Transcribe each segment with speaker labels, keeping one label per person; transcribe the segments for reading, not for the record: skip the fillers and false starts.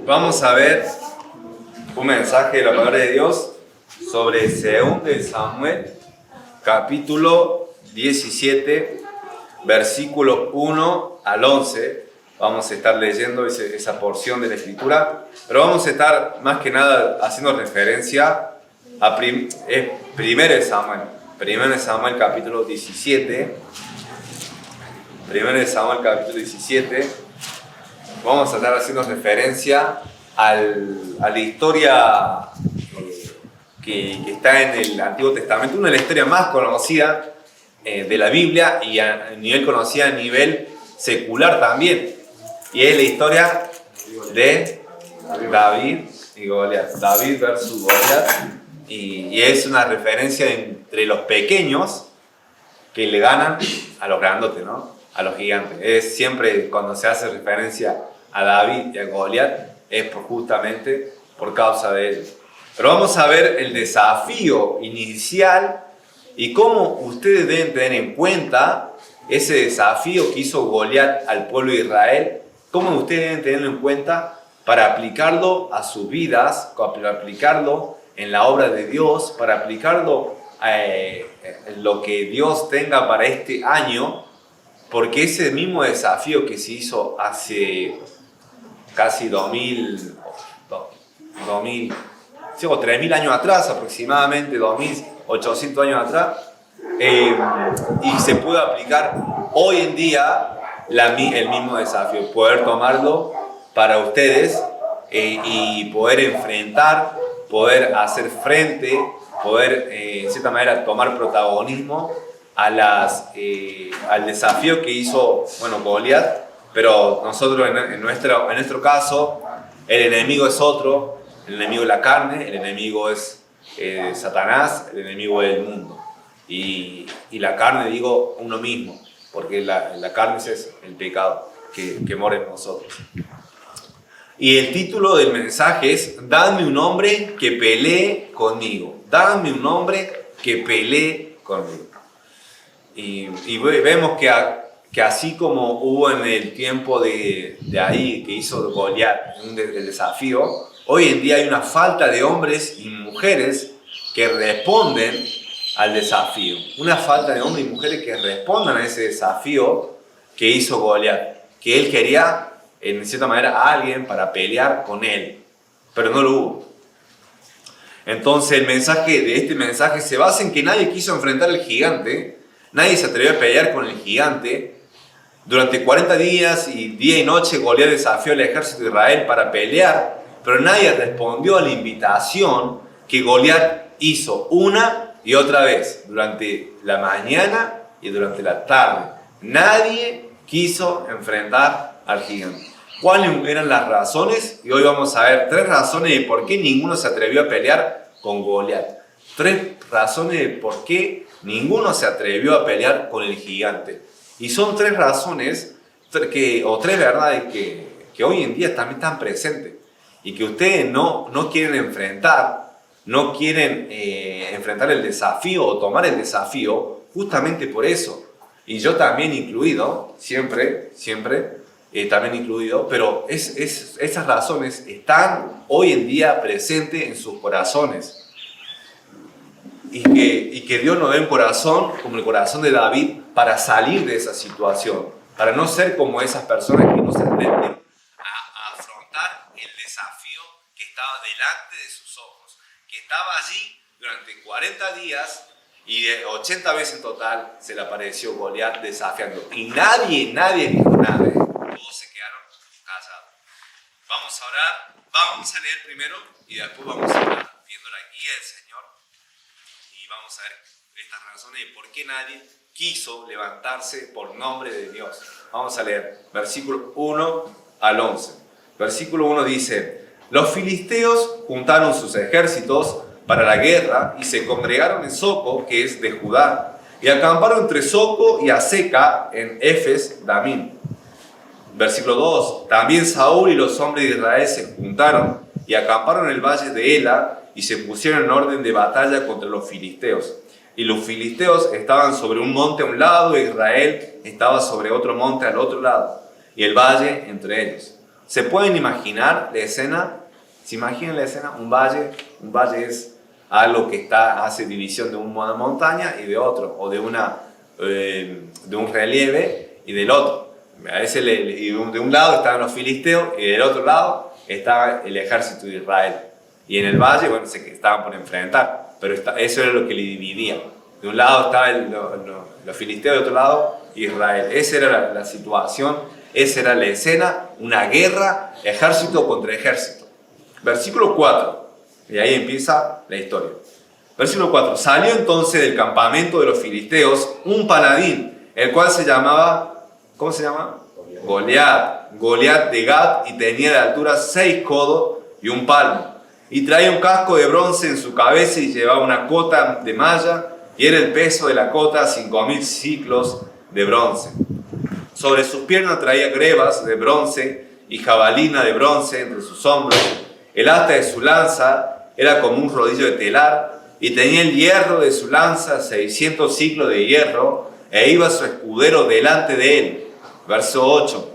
Speaker 1: Vamos a ver un mensaje de la palabra de Dios sobre 2 de Samuel, capítulo 17, versículo 1 al 11. Vamos a estar leyendo esa porción de la Escritura, pero vamos a estar más que nada haciendo referencia a 1 de Samuel, capítulo 17. 1 de Samuel, capítulo 17. Vamos a estar haciendo referencia a la historia que está en el Antiguo Testamento, una de las historias más conocidas de la Biblia y a nivel conocida a nivel secular también. Y es la historia de David y Goliat. David versus Goliat. Y es una referencia entre los pequeños que le ganan a los grandotes, ¿no? A los gigantes. Es siempre cuando se hace referencia a David y a Goliat, es justamente por causa de ellos. Pero vamos a ver el desafío inicial y cómo ustedes deben tener en cuenta ese desafío que hizo Goliat al pueblo de Israel, cómo ustedes deben tenerlo en cuenta para aplicarlo a sus vidas, para aplicarlo en la obra de Dios, para aplicarlo en lo que Dios tenga para este año, porque ese mismo desafío que se hizo hace casi 3.000 años atrás, aproximadamente 2.800 años atrás, y se puede aplicar hoy en día el mismo desafío, poder tomarlo para ustedes y poder enfrentar, poder hacer frente, poder en cierta manera tomar protagonismo al desafío que hizo Goliat. Pero nosotros en nuestro caso, el enemigo es otro, el enemigo es la carne, el enemigo es Satanás, el enemigo es el mundo. Y la carne, digo, uno mismo, porque la carne es el pecado que mora en nosotros. Y el título del mensaje es: Dame un hombre que pelee conmigo. Dame un hombre que pelee conmigo. Y vemos que así como hubo en el tiempo de ahí que hizo Goliat el desafío, hoy en día hay una falta de hombres y mujeres que responden al desafío. Una falta de hombres y mujeres que respondan a ese desafío que hizo Goliat. Que él quería, en cierta manera, a alguien para pelear con él, pero no lo hubo. Entonces este mensaje se basa en que nadie quiso enfrentar al gigante, nadie se atrevió a pelear con el gigante. Durante 40 días y día y noche Goliat desafió al ejército de Israel para pelear, pero nadie respondió a la invitación que Goliat hizo una y otra vez, durante la mañana y durante la tarde. Nadie quiso enfrentar al gigante. ¿Cuáles eran las razones? Y hoy vamos a ver 3 razones de por qué ninguno se atrevió a pelear con Goliat. 3 razones de por qué ninguno se atrevió a pelear con el gigante. Y son 3 razones, 3 verdades que hoy en día también están presentes y que ustedes no quieren enfrentar, no quieren enfrentar el desafío o tomar el desafío justamente por eso. Y yo también incluido, siempre también incluido, pero esas razones están hoy en día presentes en sus corazones. Y que Dios nos dé un corazón como el corazón de David para salir de esa situación, para no ser como esas personas que no se atreven a afrontar el desafío que estaba delante de sus ojos, que estaba allí durante 40 días y de 80 veces en total se le apareció Goliat desafiando. Y nadie dijo nada, todos se quedaron callados. Vamos a orar, vamos a leer primero y después vamos a orar pidiendo la guía del Señor. Y vamos a ver estas razones de por qué nadie quiso levantarse por nombre de Dios. Vamos a leer versículo 1 al 11. Versículo 1 dice: Los filisteos juntaron sus ejércitos para la guerra y se congregaron en Soco, que es de Judá, y acamparon entre Soco y Aseca en Efes Damim. Versículo 2: También Saúl y los hombres de Israel se juntaron y acamparon en el valle de Ela y se pusieron en orden de batalla contra los filisteos. Y los filisteos estaban sobre un monte a un lado, e Israel estaba sobre otro monte al otro lado, y el valle entre ellos. ¿Se pueden imaginar la escena? ¿Se imaginan la escena? Un valle es algo que hace división de una montaña y de otro, o de un relieve y del otro. De un lado estaban los filisteos y del otro lado estaba el ejército de Israel. Y en el valle, bueno, se estaban por enfrentar, pero eso era lo que le dividía. De un lado estaban los filisteos, de otro lado Israel. Esa era la situación, esa era la escena, una guerra, ejército contra ejército. Versículo 4, y ahí empieza la historia. Versículo 4, salió entonces del campamento de los filisteos un paladín, el cual se llamaba, ¿cómo se llama? Goliat de Gat, y tenía de altura 6 codos y un palmo. Y traía un casco de bronce en su cabeza y llevaba una cota de malla, y era el peso de la cota 5.000 ciclos de bronce. Sobre sus piernas traía grebas de bronce y jabalina de bronce entre sus hombros. El asta de su lanza era como un rodillo de telar, y tenía el hierro de su lanza 600 ciclos de hierro, e iba su escudero delante de él. Verso 8.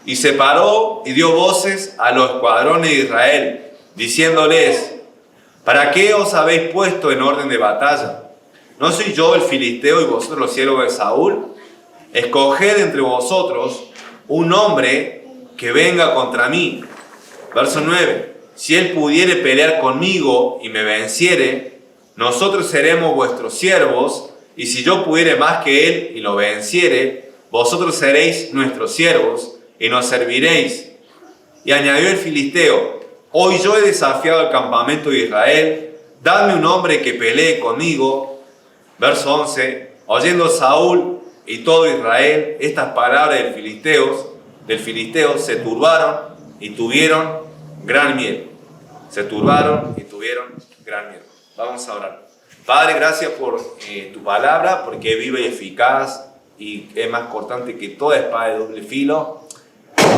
Speaker 1: Y se paró y dio voces a los escuadrones de Israel, diciéndoles: ¿para qué os habéis puesto en orden de batalla? ¿No soy yo el filisteo y vosotros los siervos de Saúl? Escoged entre vosotros un hombre que venga contra mí. Verso 9. Si él pudiere pelear conmigo y me venciere, nosotros seremos vuestros siervos, y si yo pudiere más que él y lo venciere, vosotros seréis nuestros siervos y nos serviréis. Y añadió el filisteo: hoy yo he desafiado al campamento de Israel, dadme un hombre que pelee conmigo. Verso 11. Oyendo Saúl y todo Israel estas palabras del filisteo, se turbaron y tuvieron gran miedo. Vamos a orar. Padre, gracias por tu palabra, porque es viva y eficaz y es más cortante que toda espada de doble filo.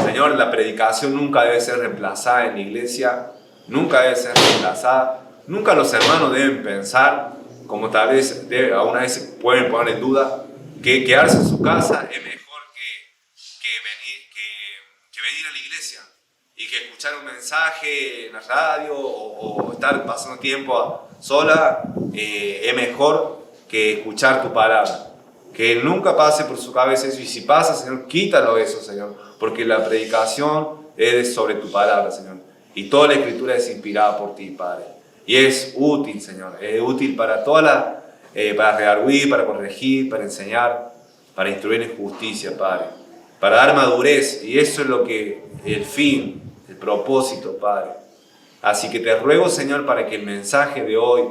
Speaker 1: Señor, la predicación nunca debe ser reemplazada en la iglesia, nunca debe ser reemplazada. Nunca los hermanos deben pensar, como tal vez alguna vez pueden poner en duda, que quedarse en su casa es mejor que venir a la iglesia, y que escuchar un mensaje en la radio o estar pasando tiempo sola es mejor que escuchar tu palabra. Que nunca pase por su cabeza eso, y si pasa, Señor, quítalo eso, Señor, porque la predicación es sobre tu palabra, Señor, y toda la escritura es inspirada por ti, Padre, y es útil, Señor, es útil para para redarguir, para corregir, para enseñar, para instruir en justicia, Padre, para dar madurez, y eso es lo que el fin, el propósito, Padre. Así que te ruego, Señor, para que el mensaje de hoy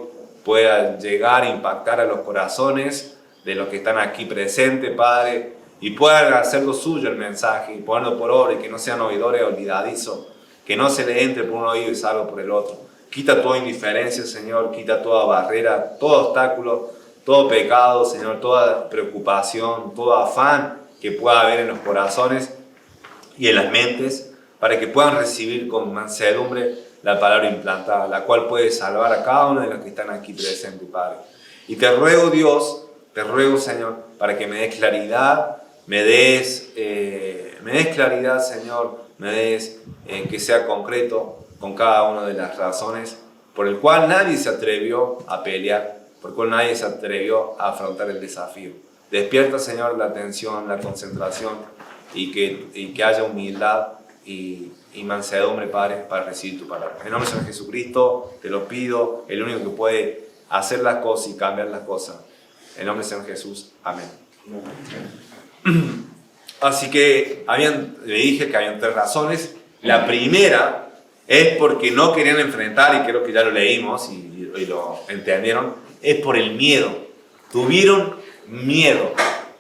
Speaker 1: pueda llegar a impactar a los corazones de los que están aquí presentes, Padre, y puedan hacer lo suyo el mensaje y ponerlo por obra, y que no sean oidores olvidadizos, que no se le entre por un oído y salga por el otro. Quita toda indiferencia, Señor, quita toda barrera, todo obstáculo, todo pecado, Señor, toda preocupación, todo afán que pueda haber en los corazones y en las mentes, para que puedan recibir con mansedumbre la palabra implantada, la cual puede salvar a cada uno de los que están aquí presentes, Padre. Y te ruego, Dios, te ruego, Señor, para que me des claridad, me des claridad, Señor, me des que sea concreto con cada una de las razones por el cual nadie se atrevió a pelear, por el cual nadie se atrevió a afrontar el desafío. Despierta, Señor, la atención, la concentración, y que haya humildad y mansedumbre, Padre, para recibir tu palabra. En nombre de Jesucristo te lo pido, el único que puede hacer las cosas y cambiar las cosas. En nombre del Señor Jesús. Amén. Así que le dije que habían 3 razones. La primera es porque no querían enfrentar, y creo que ya lo leímos y lo entendieron, es por el miedo. Tuvieron miedo.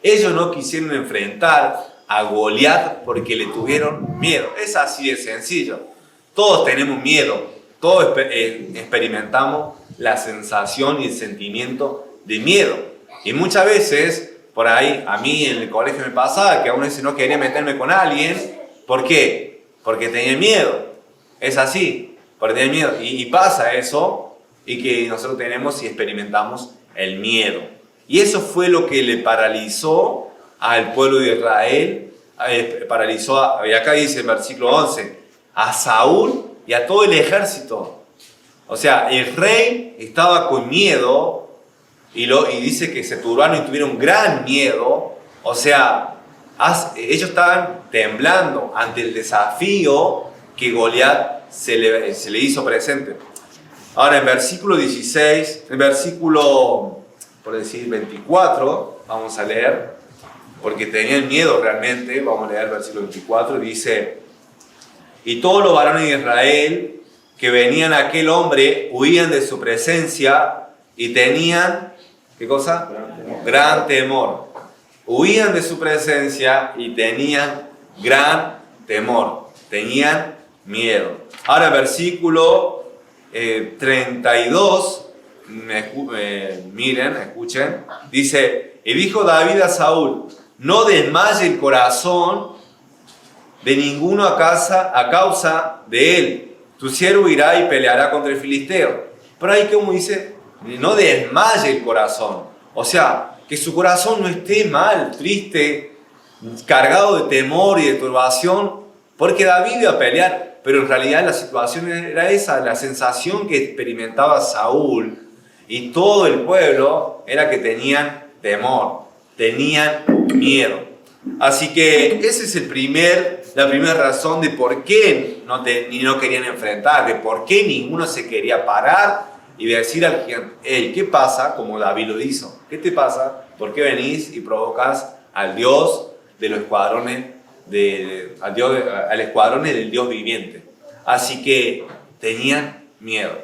Speaker 1: Ellos no quisieron enfrentar a Goliat porque le tuvieron miedo. Es así de sencillo. Todos tenemos miedo. Todos experimentamos la sensación y el sentimiento de miedo. Y muchas veces, por ahí, a mí en el colegio me pasaba que a veces no quería meterme con alguien. ¿Por qué? Porque tenía miedo. Es así, porque tenía miedo. Y pasa eso, y que nosotros tenemos y experimentamos el miedo. Y eso fue lo que le paralizó al pueblo de Israel. Y acá dice el versículo 11, a Saúl y a todo el ejército. O sea, el rey estaba con miedo y dice que se turbaron y tuvieron gran miedo. O sea, ellos estaban temblando ante el desafío que Goliat se le hizo presente. Ahora, en versículo 16, en versículo, por decir, 24, vamos a leer, porque tenían miedo realmente. Vamos a leer el versículo 24, dice: y todos los varones de Israel que venían a aquel hombre huían de su presencia y tenían, ¿qué cosa? Gran temor. Huían de su presencia y tenían gran temor. Tenían miedo. Ahora, versículo 32, miren, escuchen, dice: y dijo David a Saúl: no desmaye el corazón de ninguno a causa de él. Tu siervo irá y peleará contra el filisteo. Pero ahí, como dice, no desmaye el corazón. O sea, que su corazón no esté mal, triste, cargado de temor y de turbación, porque David iba a pelear. Pero en realidad la situación era esa, la sensación que experimentaba Saúl y todo el pueblo era que tenían temor, tenían miedo. Así que esa es la primera razón de por qué no querían enfrentar, de por qué ninguno se quería parar y decir al gigante: hey, ¿qué pasa? Como David lo hizo. ¿Qué te pasa? ¿Por qué venís y provocas al Dios de los escuadrones, al escuadrón del Dios viviente? Así que tenían miedo.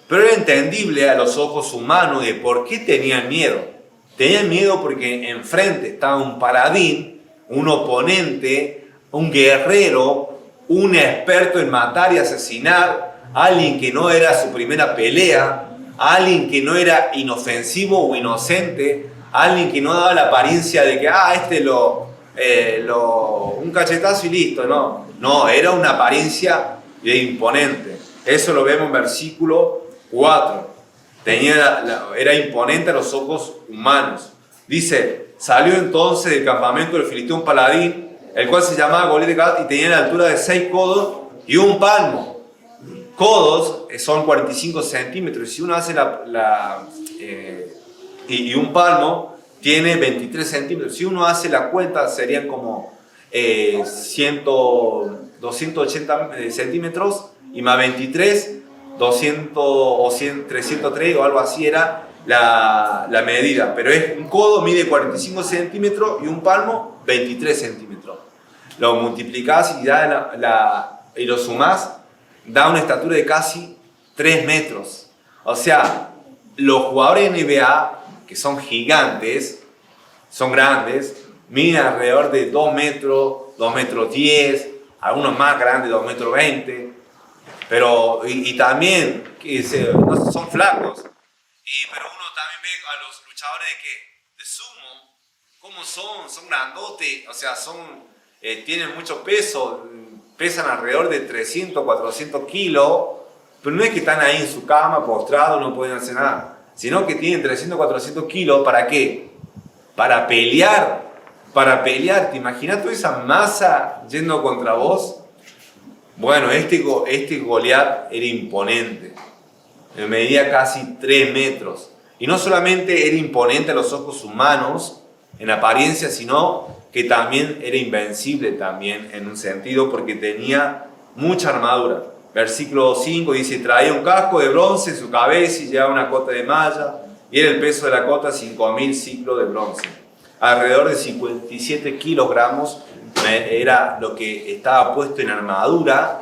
Speaker 1: Pero era entendible a los ojos humanos de por qué tenían miedo. Tenían miedo porque enfrente estaba un paladín, un oponente, un guerrero, un experto en matar y asesinar, alguien que no era su primera pelea, alguien que no era inofensivo o inocente, alguien que no daba la apariencia de que un cachetazo y listo. No, era una apariencia de imponente. Eso lo vemos en versículo 4. Era imponente a los ojos humanos. Dice: salió entonces del campamento del filisteo un paladín, el cual se llamaba Goliat de Gat, y tenía la altura de 6 codos y un palmo. Codos son 45 centímetros. Si uno hace y un palmo tiene 23 centímetros. Si uno hace la cuenta, serían como 280 centímetros, y más 23, 200 o 100, 303 o algo así era la medida. Pero un codo mide 45 centímetros y un palmo 23 centímetros. Lo multiplicás y lo sumás, da una estatura de casi 3 metros. O sea, los jugadores de NBA, que son gigantes, son grandes, miden alrededor de 2 metros, 2 metros 10, algunos más grandes, 2 metros 20. Pero, y también son flacos. Pero uno también ve a los luchadores de sumo, ¿cómo son? Son grandotes, o sea, tienen mucho peso, pesan alrededor de 300, 400 kilos, pero no es que están ahí en su cama, postrados, no pueden hacer nada, sino que tienen 300, 400 kilos, ¿para qué? Para pelear. ¿Te imaginas toda esa masa yendo contra vos? Bueno, este Goliat era imponente, medía casi 3 metros. Y no solamente era imponente a los ojos humanos, en apariencia, sino que también era invencible también en un sentido, porque tenía mucha armadura. Versículo 5 dice: traía un casco de bronce en su cabeza y llevaba una cota de malla, y era el peso de la cota 5.000 ciclos de bronce. Alrededor de 57 kilogramos era lo que estaba puesto en armadura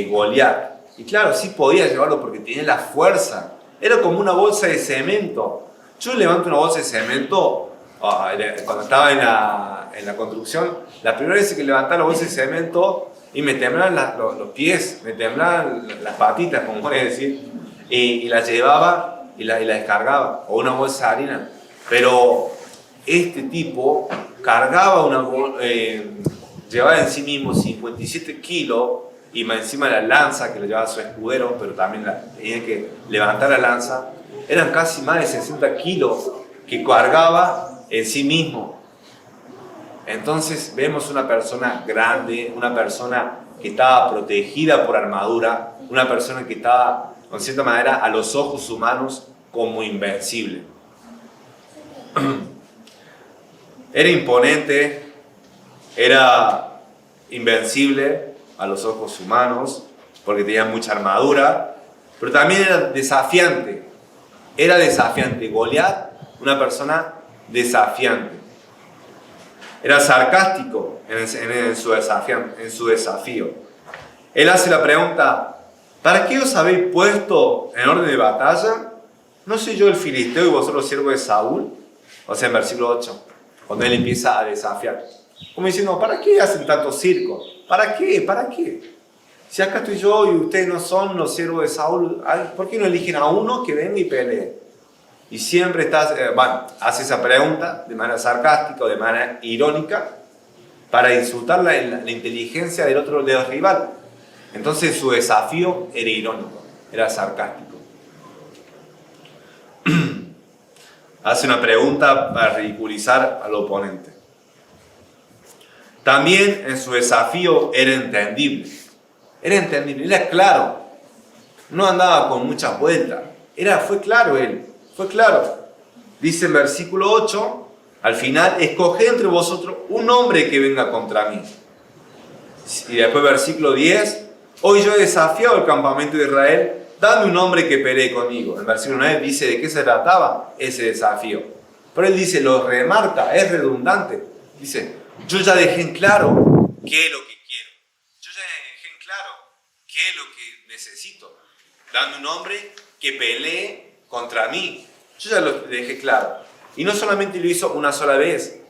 Speaker 1: Goliat. Y claro, sí podía llevarlo porque tenía la fuerza. Era como una bolsa de cemento. Yo levanto una bolsa de cemento cuando estaba en la construcción. La primera vez que levantaba la bolsa de cemento y me temblaban los pies, me temblaban las patitas, como puedes decir, y la llevaba y la descargaba, o una bolsa de harina. Pero este tipo cargaba llevaba en sí mismo 57 kilos, y más encima la lanza que le llevaba su escudero, pero también tenía que levantar la lanza. Eran casi más de 60 kilos que cargaba en sí mismo. Entonces vemos una persona grande, una persona que estaba protegida por armadura, una persona que estaba, en cierta manera, a los ojos humanos como invencible. Era imponente, era invencible a los ojos humanos, porque tenía mucha armadura, pero también era desafiante. Era desafiante. Goliat, una persona desafiante. Era sarcástico en su desafío. Él hace la pregunta: ¿para qué os habéis puesto en orden de batalla? ¿No soy yo el filisteo y vosotros siervos de Saúl? O sea, en versículo 8, cuando él empieza a desafiar. Como diciendo, ¿para qué hacen tanto circo? ¿Para qué? ¿Para qué? Si acá estoy yo y ustedes no son los siervos de Saúl, ¿por qué no eligen a uno que venga y pelee? Y siempre hace esa pregunta de manera sarcástica o de manera irónica para insultar la inteligencia del rival. Entonces su desafío era irónico, era sarcástico. Hace una pregunta para ridiculizar al oponente. También en su desafío era entendible. Era entendible, era claro. No andaba con muchas vueltas. Fue claro él, fue claro. Dice en versículo 8, al final, escoged entre vosotros un hombre que venga contra mí. Y después versículo 10, hoy yo he desafiado el campamento de Israel, dame un hombre que pelee conmigo. En versículo 9 dice de qué se trataba ese desafío. Pero él dice, lo remarca, es redundante. Dice, yo ya dejé en claro qué es lo que quiero. Yo ya dejé en claro qué es lo que necesito. Dame un hombre que pelee contra mí. Yo ya lo dejé claro. Y no solamente lo hizo una sola vez,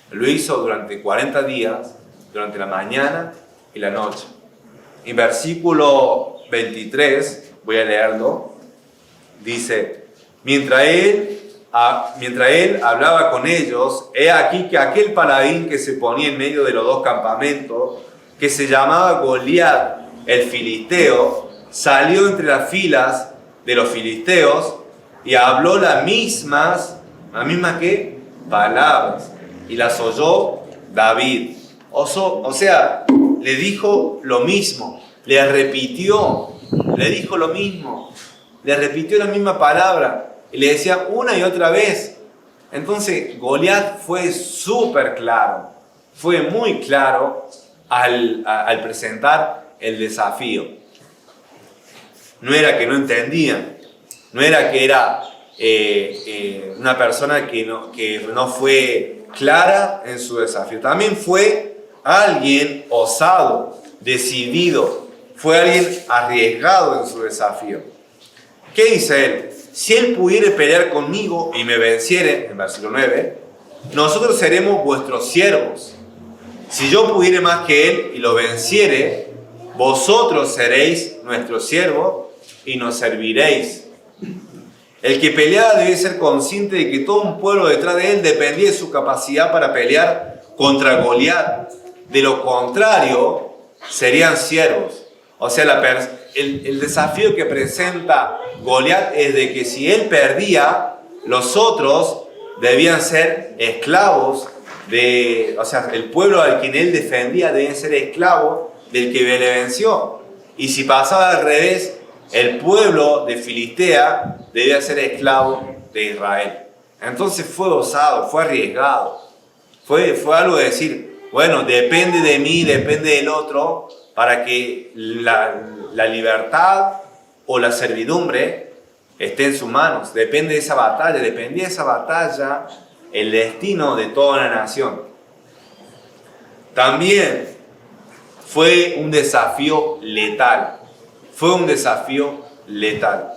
Speaker 1: lo hizo durante 40 días, durante la mañana y la noche. En versículo 23, voy a leerlo, dice, mientras él hablaba con ellos, he aquí que aquel paladín que se ponía en medio de los dos campamentos, que se llamaba Goliat el filisteo, salió entre las filas de los filisteos y habló las mismas ¿qué? Palabras, y las oyó David. O sea, le dijo lo mismo, le dijo lo mismo, le repitió la misma palabra y le decía una y otra vez. Entonces Goliat fue súper claro, fue muy claro al presentar el desafío. No era que no entendía, no era que era una persona que no fue clara en su desafío. También fue alguien osado, decidido, fue alguien arriesgado en su desafío. ¿Qué dice él? Si él pudiere pelear conmigo y me venciere, en versículo 9, nosotros seremos vuestros siervos. Si yo pudiere más que él y lo venciere, vosotros seréis nuestros siervos y nos serviréis. El que peleaba debe ser consciente de que todo un pueblo detrás de él dependía de su capacidad para pelear contra Goliat. De lo contrario, serían siervos. O sea, el desafío que presenta Goliat es de que si él perdía, los otros debían ser esclavos o sea, el pueblo al quien él defendía debía ser esclavo del que le venció. Y si pasaba al revés, el pueblo de Filistea debía ser esclavo de Israel. Entonces fue osado, fue arriesgado. Fue algo de decir, bueno, depende de mí, depende del otro, para que la libertad o la servidumbre esté en sus manos. Depende de esa batalla, dependía de esa batalla el destino de toda la nación. También fue un desafío letal. Fue un desafío letal.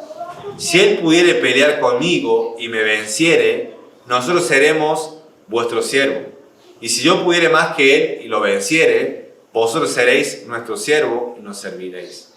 Speaker 1: Si él pudiere pelear conmigo y me venciere, nosotros seremos vuestros siervos. Y si yo pudiere más que él y lo venciere, vosotros seréis nuestro siervo y nos serviréis.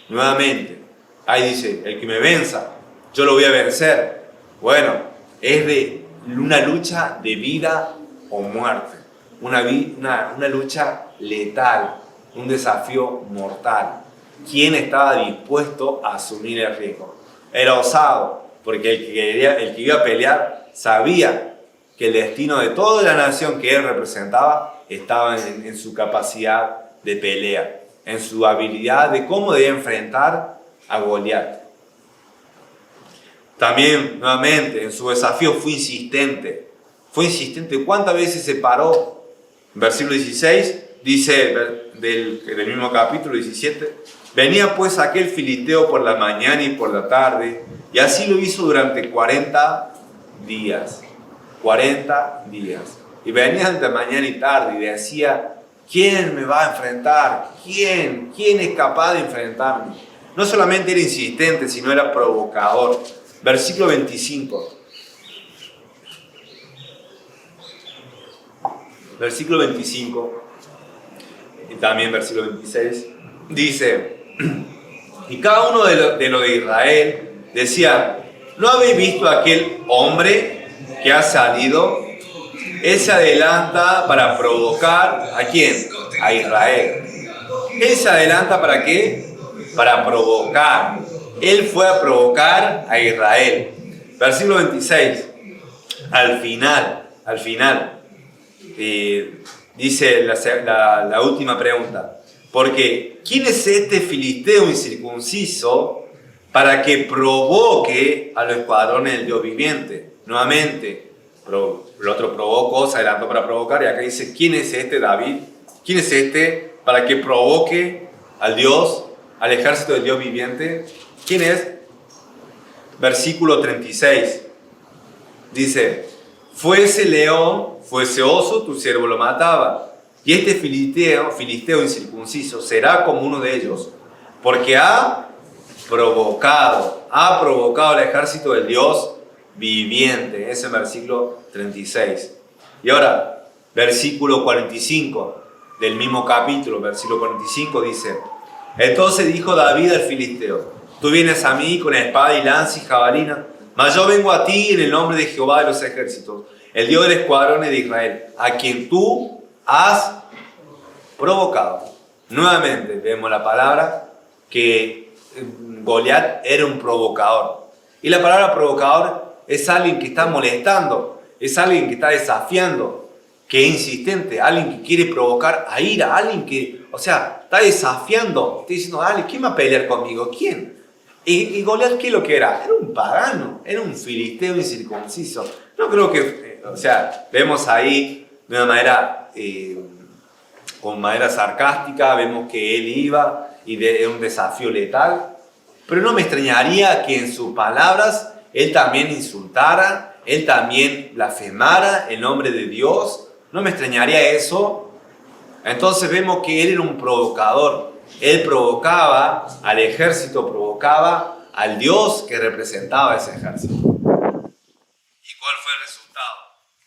Speaker 1: Nuevamente, ahí dice, el que me venza, yo lo voy a vencer. Bueno, es de una lucha de vida o muerte. Una lucha letal, un desafío mortal. ¿Quién estaba dispuesto a asumir el riesgo? Era osado, porque el que iba a pelear sabía que el destino de toda la nación que él representaba estaba en su capacidad de pelea. en su habilidad de cómo debía enfrentar a Goliat. También, nuevamente, en su desafío fue insistente. Fue insistente. ¿Cuántas veces se paró? Versículo 16 dice del mismo capítulo 17: venía pues aquel filisteo por la mañana y por la tarde, y así lo hizo durante 40 días. 40 días. Y venía de mañana y tarde y decía: ¿quién me va a enfrentar? ¿Quién es capaz de enfrentarme? No solamente era insistente, sino era provocador. Versículo 25. Versículo 25 y también versículo 26 dice: y cada uno de los de Israel decía: ¿no habéis visto a aquel hombre que ha salido? Él se adelanta para provocar ¿a quién? A Israel. Él se adelanta ¿para qué? Para provocar. Él fue a provocar a Israel. Versículo 26. Al final, dice la última pregunta: porque ¿quién es este filisteo incircunciso para que provoque a los escuadrones del Dios viviente? Nuevamente, el otro provocó, se adelantó para provocar, y acá dice: ¿quién es este David? ¿Quién es este para que provoque al Dios, al ejército del Dios viviente? ¿Quién es? Versículo 36 dice: fuese león, fuese oso, tu siervo lo mataba. Y este filisteo incircunciso será como uno de ellos, porque ha provocado al ejército del Dios viviente. Ese es el versículo 36. Y ahora, versículo 45 del mismo capítulo, versículo 45 dice: entonces dijo David al filisteo: tú vienes a mí con espada y lanza y jabalina, mas yo vengo a ti en el nombre de Jehová de los ejércitos, el Dios del escuadrón de Israel, a quien tú has provocado. Nuevamente vemos la palabra que Goliat era un provocador. Y la palabra provocador es alguien que está molestando, es alguien que está desafiando, que es insistente, alguien que quiere provocar a ira, alguien que, está desafiando, está diciendo: dale, ¿quién va a pelear conmigo? ¿Quién? Y Goliat, ¿qué es lo que era? Era un pagano, era un filisteo incircunciso. No creo que, vemos ahí de una manera, con manera sarcástica, vemos que él iba y era un desafío letal, pero no me extrañaría que en sus palabras él también insultara, él también blasfemara el nombre de Dios. No me extrañaría eso. Entonces vemos que él era un provocador. Él provocaba al ejército, provocaba al Dios que representaba ese ejército. ¿Y cuál fue el resultado?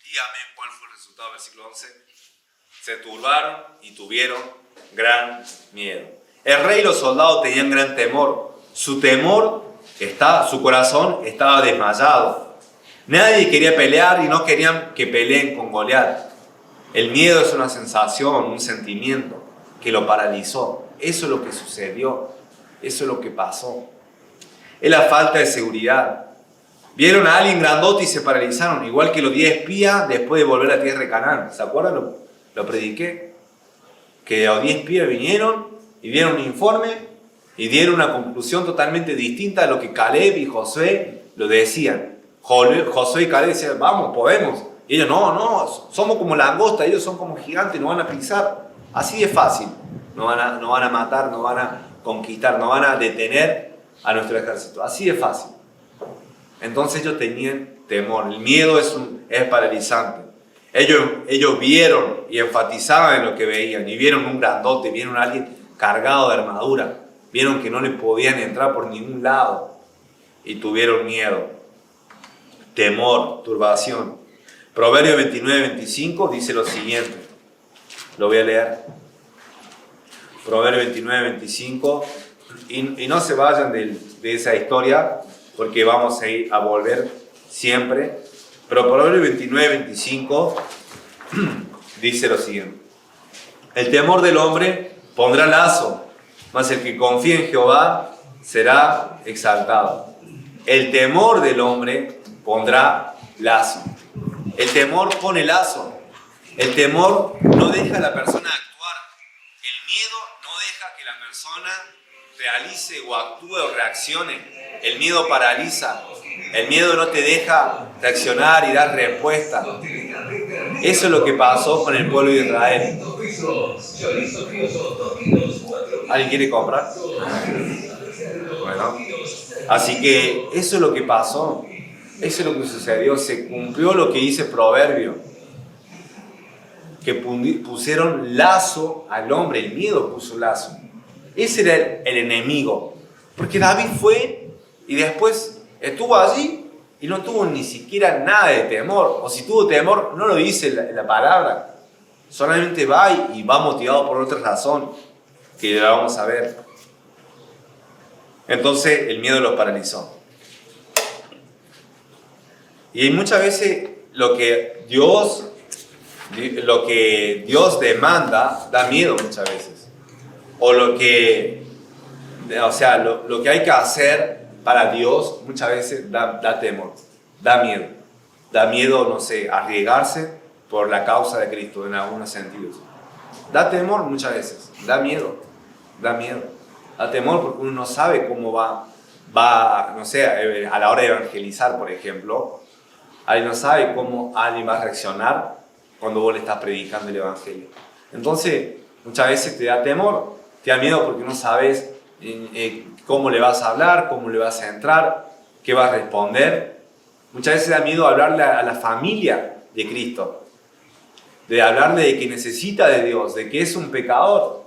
Speaker 1: Dígame cuál fue el resultado. Versículo 11. Se turbaron y tuvieron gran miedo. El rey y los soldados tenían gran temor. Su corazón estaba desmayado. Nadie quería pelear y no querían que peleen con Goliat. El miedo es una sensación, un sentimiento que lo paralizó. Eso es lo que sucedió. Eso es lo que pasó. Es la falta de seguridad. Vieron a alguien grandote y se paralizaron, igual que los 10 espías después de volver a tierra de Canaán. ¿Se acuerdan? Lo prediqué. Que los 10 espías vinieron y dieron un informe y dieron una conclusión totalmente distinta a lo que Caleb y Josué lo decían. Josué y Caleb decían: vamos, podemos. Y ellos: no, somos como langosta, ellos son como gigantes, nos van a pisar. Así de fácil. No van a matar, no van a conquistar, no van a detener a nuestro ejército. Así de fácil. Entonces ellos tenían temor. El miedo es paralizante. Ellos vieron y enfatizaban en lo que veían. Y vieron un grandote, vieron a alguien cargado de armadura. Vieron que no le podían entrar por ningún lado. Y tuvieron miedo. Temor, turbación. Proverbios 29-25 dice lo siguiente. Lo voy a leer. Proverbios 29-25. Y no se vayan de esa historia, porque vamos a volver siempre. Pero Proverbios 29-25 dice lo siguiente: el temor del hombre pondrá lazo, mas el que confía en Jehová será exaltado. El temor del hombre pondrá lazo. El temor pone lazo. El temor no deja a la persona actuar. El miedo no deja que la realice o actúe o reaccione. El miedo paraliza. El miedo no te deja reaccionar y dar respuesta. Eso es lo que pasó con el pueblo de Israel. ¿Alguien quiere comprar? Bueno, así que eso es lo que pasó. Eso es lo que sucedió. Se cumplió lo que dice Proverbio. Que pusieron lazo al hombre. El miedo puso lazo. Ese era el enemigo. Porque David fue y después estuvo allí y no tuvo ni siquiera nada de temor. O si tuvo temor, no lo dice la palabra. Solamente va y va motivado por otra razón, que la vamos a ver. Entonces el miedo los paralizó. Y muchas veces lo que Dios demanda da miedo muchas veces. O lo que hay que hacer para Dios muchas veces da temor, da miedo. Da miedo, no sé, arriesgarse por la causa de Cristo en algunos sentidos. Da temor muchas veces, da miedo. Da temor porque uno no sabe cómo va, no sé, a la hora de evangelizar, por ejemplo. Alguien no sabe cómo alguien va a reaccionar cuando vos le estás predicando el evangelio. Entonces, muchas veces te da temor, te da miedo porque no sabes cómo le vas a hablar, cómo le vas a entrar, qué va a responder. Muchas veces da miedo hablarle a la familia de Cristo, de hablarle de que necesita de Dios, de que es un pecador.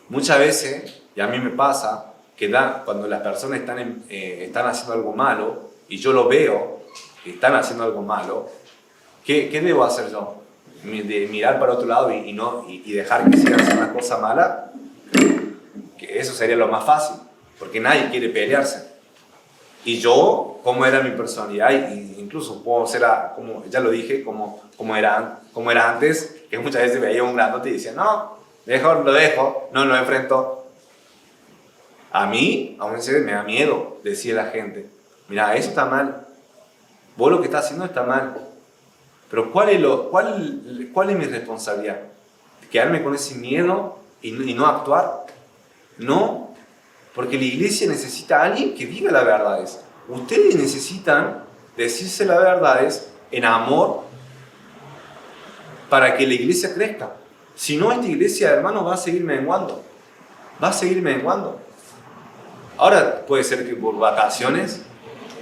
Speaker 1: Muchas veces, y a mí me pasa, que cuando las personas están haciendo algo malo, y yo lo veo, que están haciendo algo malo, ¿qué debo hacer yo? ¿De mirar para otro lado y dejar que sigan haciendo una cosa mala? Que eso sería lo más fácil, porque nadie quiere pelearse. Y yo, como era mi personalidad, incluso puedo ser, como ya lo dije, como era antes, que muchas veces veía un grandote y decía, no, lo dejo, no lo enfrento. A mí, aún así, me da miedo decir a la gente, mira, eso está mal, vos lo que estás haciendo está mal, pero ¿cuál es mi responsabilidad? ¿Quedarme con ese miedo y no actuar? No, porque la iglesia necesita a alguien que diga las verdades. Ustedes necesitan decirse las verdades en amor para que la iglesia crezca. Si no, esta iglesia, hermanos, va a seguir menguando. Ahora puede ser que por vacaciones,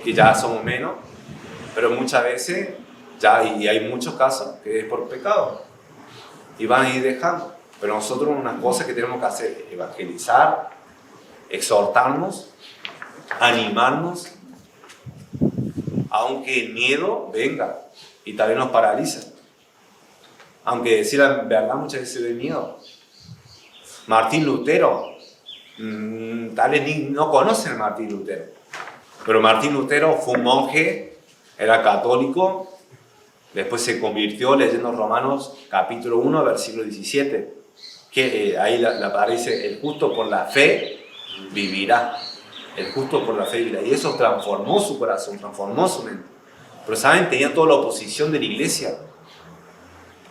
Speaker 1: que ya somos menos, pero muchas veces, y hay muchos casos, que es por pecado. Y van a ir dejando. Pero nosotros una cosa que tenemos que hacer es evangelizar, exhortarnos, animarnos, aunque el miedo venga y también nos paraliza. Aunque decir la verdad muchas veces de miedo. Martín Lutero, tal vez no conocen a Martín Lutero, pero Martín Lutero fue un monje, era católico, después se convirtió leyendo Romanos capítulo 1, versículo 17, que ahí le aparece, el justo por la fe vivirá. El justo por la fe vivirá. Y eso transformó su corazón, transformó su mente. Pero saben, tenía toda la oposición de la iglesia.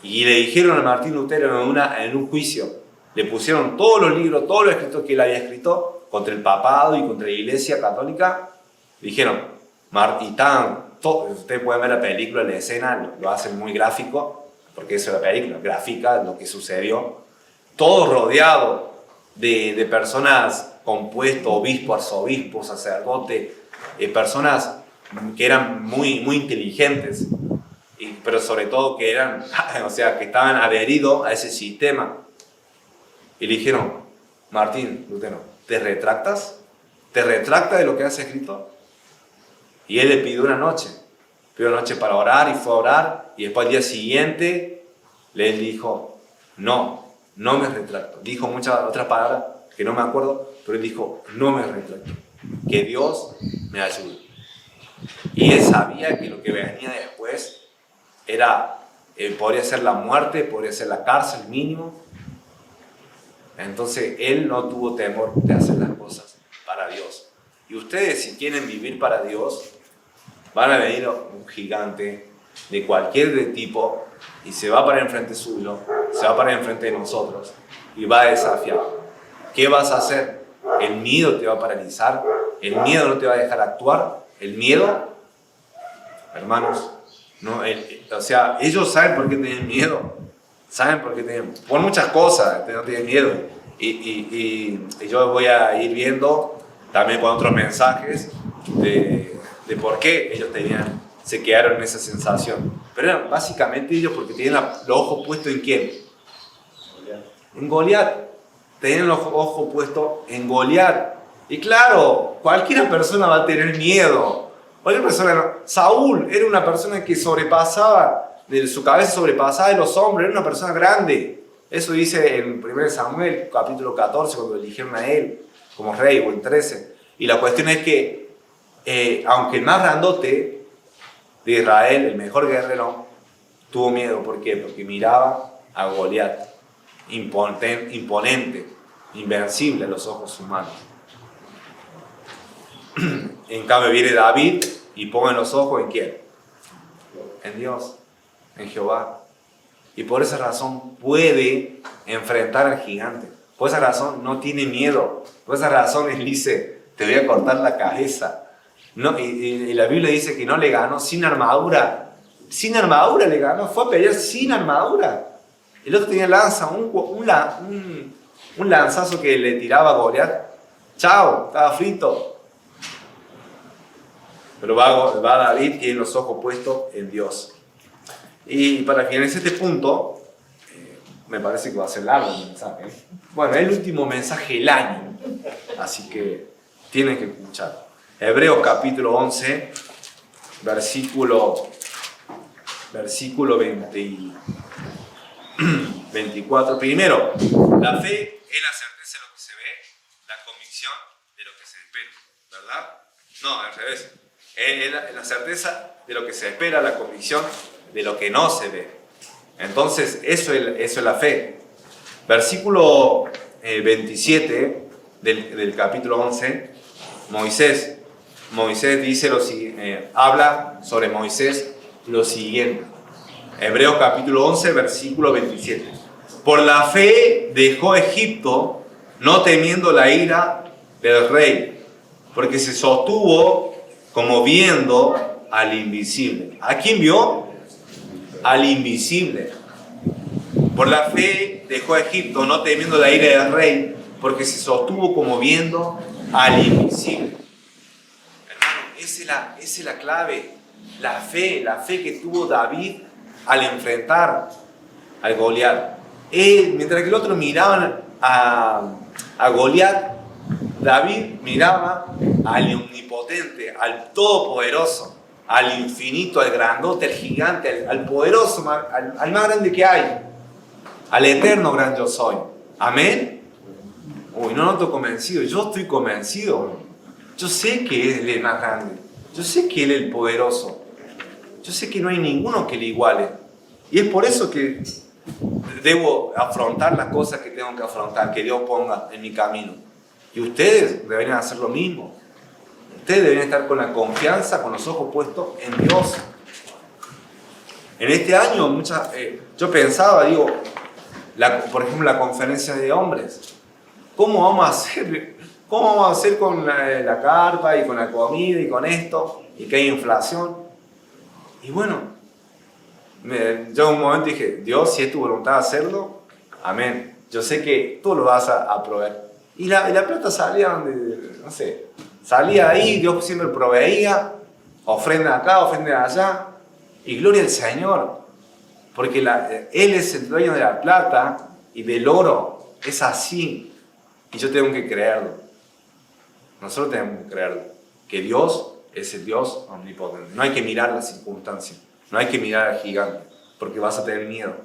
Speaker 1: Y le dijeron a Martín Lutero en un juicio, le pusieron todos los libros, todos los escritos que él había escrito contra el papado y contra la iglesia católica. Le dijeron, ustedes pueden ver la película, la escena, lo hacen muy gráfico, porque eso es la película, gráfica, lo que sucedió. Todo rodeado de personas compuestas, obispos, arzobispos, sacerdotes, personas que eran muy, muy inteligentes, pero sobre todo que que estaban adheridos a ese sistema. Y le dijeron, Martín Lutero, ¿te retractas? ¿Te retractas de lo que has escrito? Y él le pidió una noche para orar y fue a orar, y después al día siguiente le dijo, no me retracto. Dijo muchas otras palabras que no me acuerdo, pero él dijo, no me retracto, que Dios me ayude. Y él sabía que lo que venía después podría ser la muerte, podría ser la cárcel mínimo. Entonces él no tuvo temor de hacer las cosas para Dios. Y ustedes, si quieren vivir para Dios, van a venir un gigante de cualquier tipo y se va a parar enfrente suyo, se va a parar enfrente de nosotros y va a desafiar. ¿Qué vas a hacer? el miedo te va a paralizar, el miedo no te va a dejar actuar, el miedo, hermanos, no, o sea, ellos saben por qué tienen miedo, saben por qué tienen, por muchas cosas, no tienen miedo. Y yo voy a ir viendo también con otros mensajes de por qué ellos se quedaron en esa sensación. Pero eran básicamente ellos porque tenían los ojos puestos en ¿quién? En Goliat. Tenían los ojos puestos en Goliat. Y claro, cualquier persona va a tener miedo. Cualquier persona, Saúl era una persona que sobrepasaba, de su cabeza sobrepasaba de los hombres, era una persona grande. Eso dice en 1 Samuel, capítulo 14, cuando eligieron a él como rey, o en 13. Y la cuestión es que, aunque el más grandote de Israel, el mejor guerrero, tuvo miedo. ¿Por qué? Porque miraba a Goliat, imponente, invencible a los ojos humanos. En cambio viene David y pone los ojos ¿en quién? En Dios, en Jehová. Y por esa razón puede enfrentar al gigante. Por esa razón no tiene miedo. Por esa razón él dice, te voy a cortar la cabeza. No, y la Biblia dice que no le ganó sin armadura. Sin armadura le ganó, fue a pelear sin armadura. El otro tenía lanza, un lanzazo que le tiraba a Goliat. Chao, estaba frito. Pero va David y tiene los ojos puestos en Dios. Y para finalizar este punto, me parece que va a ser largo el mensaje. Bueno, es el último mensaje del año, así que tienen que escuchar. Hebreos capítulo 11, versículo 24. Primero, la fe es la certeza de lo que se ve, la convicción de lo que se espera, ¿verdad? No, al revés. Es la certeza de lo que se espera, la convicción de lo que no se ve. Entonces, eso es la fe. Versículo 27 del capítulo 11, Moisés dice habla sobre Moisés lo siguiente. Hebreos capítulo 11, versículo 27. Por la fe dejó Egipto, no temiendo la ira del rey, porque se sostuvo como viendo al invisible. ¿A quién vio? Al invisible. Por la fe dejó Egipto, no temiendo la ira del rey, porque se sostuvo como viendo al invisible. Hermano, esa es la clave. La fe que tuvo David al enfrentar al Goliat. Mientras que el otro miraba a Goliat, David miraba al omnipotente, al todopoderoso, al infinito, al grandote, al gigante, al poderoso, al más grande que hay, al eterno gran yo soy. Amén. Uy, no estoy convencido. Yo estoy convencido. Yo sé que Él es el más grande. Yo sé que Él es el poderoso. Yo sé que no hay ninguno que le iguale. Y es por eso que debo afrontar las cosas que tengo que afrontar, que Dios ponga en mi camino. Y ustedes deberían hacer lo mismo. Ustedes deberían estar con la confianza, con los ojos puestos en Dios. En este año, yo pensaba, por ejemplo, la conferencia de hombres. ¿Cómo vamos a hacer? ¿Cómo vamos a hacer con la carpa y con la comida y con esto? Y que hay inflación. Y bueno, yo en un momento dije, Dios, si es tu voluntad hacerlo, amén. Yo sé que tú lo vas a proveer. Y la plata salía donde, no sé, salía ahí, Dios siempre proveía, ofrenda acá, ofrenda allá, y gloria al Señor, porque Él es el dueño de la plata y del oro, es así, y yo tengo que creerlo. Nosotros tenemos que creerlo, que Dios es el Dios omnipotente. No hay que mirar las circunstancias, no hay que mirar al gigante, porque vas a tener miedo,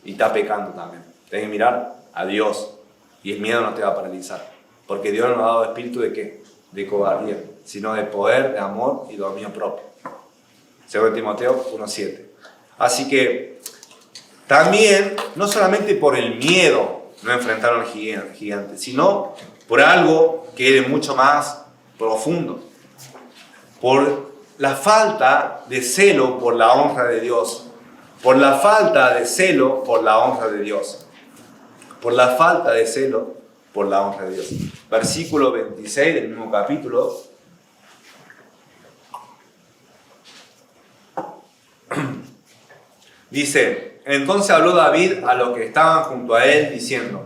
Speaker 1: y está pecando también. Tienes que mirar a Dios, y el miedo no te va a paralizar, porque Dios no nos ha dado espíritu de ¿qué? De cobardía, sino de poder, de amor y dominio propio. 2 Timoteo 1:7. Así que también, no solamente por el miedo no enfrentaron al gigante, sino por algo que es mucho más profundo, por la falta de celo por la honra de Dios, por la falta de celo por la honra de Dios, por la falta de celo por la honra de Dios. Versículo 26 del mismo capítulo. Dice, entonces habló David a los que estaban junto a él, diciendo,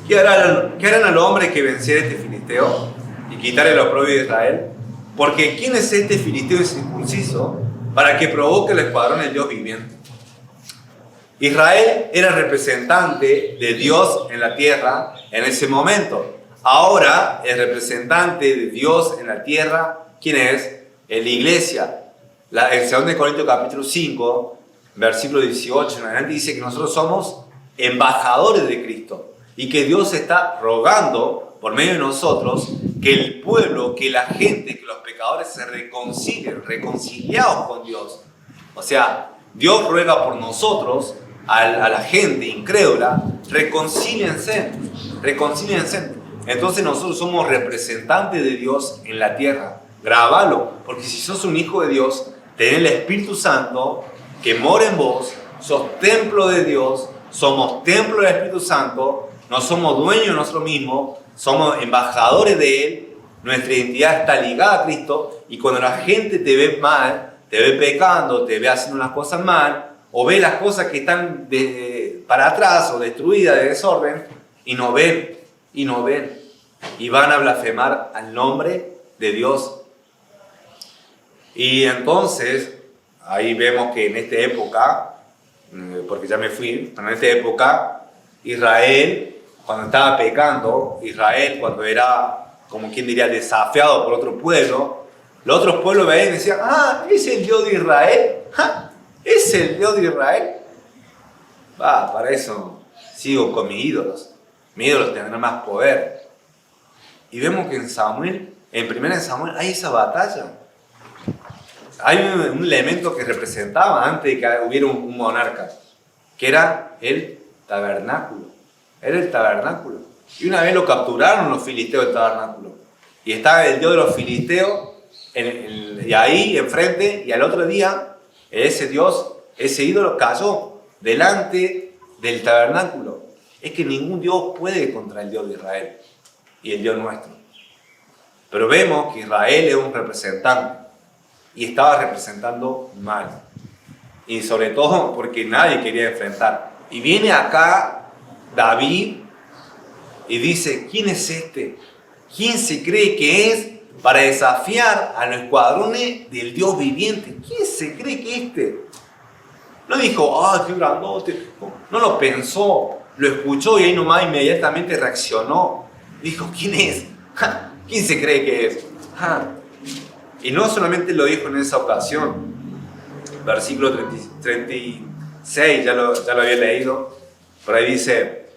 Speaker 1: ¿qué harán al hombre que venciere este filisteo y quitare el oprobio de Israel? Porque ¿quién es este filisteo incircunciso para que provoque el escuadrón del Dios viviente? Israel era representante de Dios en la tierra en ese momento. Ahora el representante de Dios en la tierra, ¿quién es? En la iglesia. En 2 Corintios capítulo 5, versículo 18 en adelante dice que nosotros somos embajadores de Cristo y que Dios está rogando por medio de nosotros que el pueblo, que la gente, que los pecadores se reconcilien, reconciliados con Dios. O sea, Dios ruega por nosotros, a la gente incrédula, reconcíliense. Entonces nosotros somos representantes de Dios en la tierra. Grábalo, porque si sos un hijo de Dios, tenés el Espíritu Santo que mora en vos, sos templo de Dios, somos templo del Espíritu Santo, no somos dueños de nosotros mismos, somos embajadores de Él, nuestra identidad está ligada a Cristo, y cuando la gente te ve mal, te ve pecando, te ve haciendo las cosas mal, o ve las cosas que están para atrás o destruidas de desorden, y no ven, y van a blasfemar al nombre de Dios. Y entonces, ahí vemos que en esta época, porque ya me fui, pero en esta época, Israel, cuando estaba pecando, Israel, cuando era, como quien diría, desafiado por otro pueblo, los otros pueblos veían y decían, ¿es el Dios de Israel? ¿Es el Dios de Israel? Para eso sigo con mis ídolos. Mis ídolos tendrán más poder. Y vemos que en Samuel, en 1 Samuel, hay esa batalla. Hay un elemento que representaba antes de que hubiera un monarca, que era el tabernáculo. Era el tabernáculo. Y una vez lo capturaron los filisteos del tabernáculo. Y estaba el Dios de los filisteos y ahí enfrente, y al otro día ese Dios, ese ídolo cayó delante del tabernáculo. Es que ningún Dios puede contra el Dios de Israel y el Dios nuestro. Pero vemos que Israel es un representante y estaba representando mal. Y sobre todo porque nadie quería enfrentar. Y viene acá David y dice, ¿quién es este? ¿Quién se cree que es para desafiar a los escuadrones del Dios viviente? ¿Quién se cree que es este? No dijo, qué grandote. No lo pensó, lo escuchó y ahí nomás inmediatamente reaccionó. Dijo, ¿quién es? ¿Quién se cree que es? Y no solamente lo dijo en esa ocasión. Versículo 36, ya lo había leído. Por ahí dice,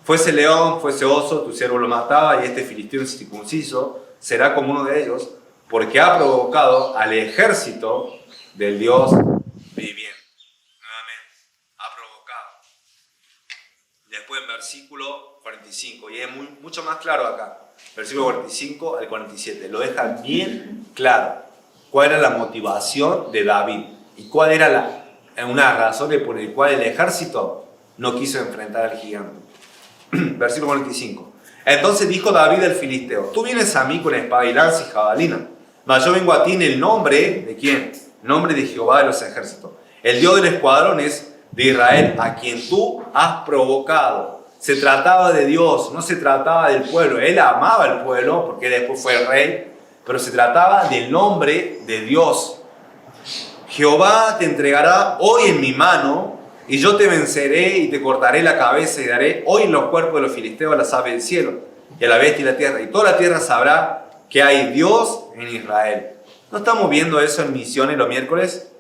Speaker 1: fuese león, fuese oso, tu siervo lo mataba, y este filisteo incircunciso será como uno de ellos, porque ha provocado al ejército del Dios viviente. Nuevamente, ha provocado. Después en versículo 45, y es mucho más claro acá, versículo 45 al 47, lo deja bien claro cuál era la motivación de David y cuál era una razón por la cual el ejército no quiso enfrentar al gigante. Versículo 45. Entonces dijo David al filisteo, tú vienes a mí con espada y lanza y jabalina, mas yo vengo a ti en el nombre ¿de quién? El nombre de Jehová de los ejércitos, el Dios de los escuadrones de Israel, a quien tú has provocado. Se trataba de Dios, no se trataba del pueblo. Él amaba al pueblo porque después fue el rey, pero se trataba del nombre de Dios. Jehová te entregará hoy en mi mano, y yo te venceré y te cortaré la cabeza y daré hoy en los cuerpos de los filisteos a las aves del cielo y a la bestia y la tierra. Y toda la tierra sabrá que hay Dios en Israel. ¿No estamos viendo eso en misiones los miércoles?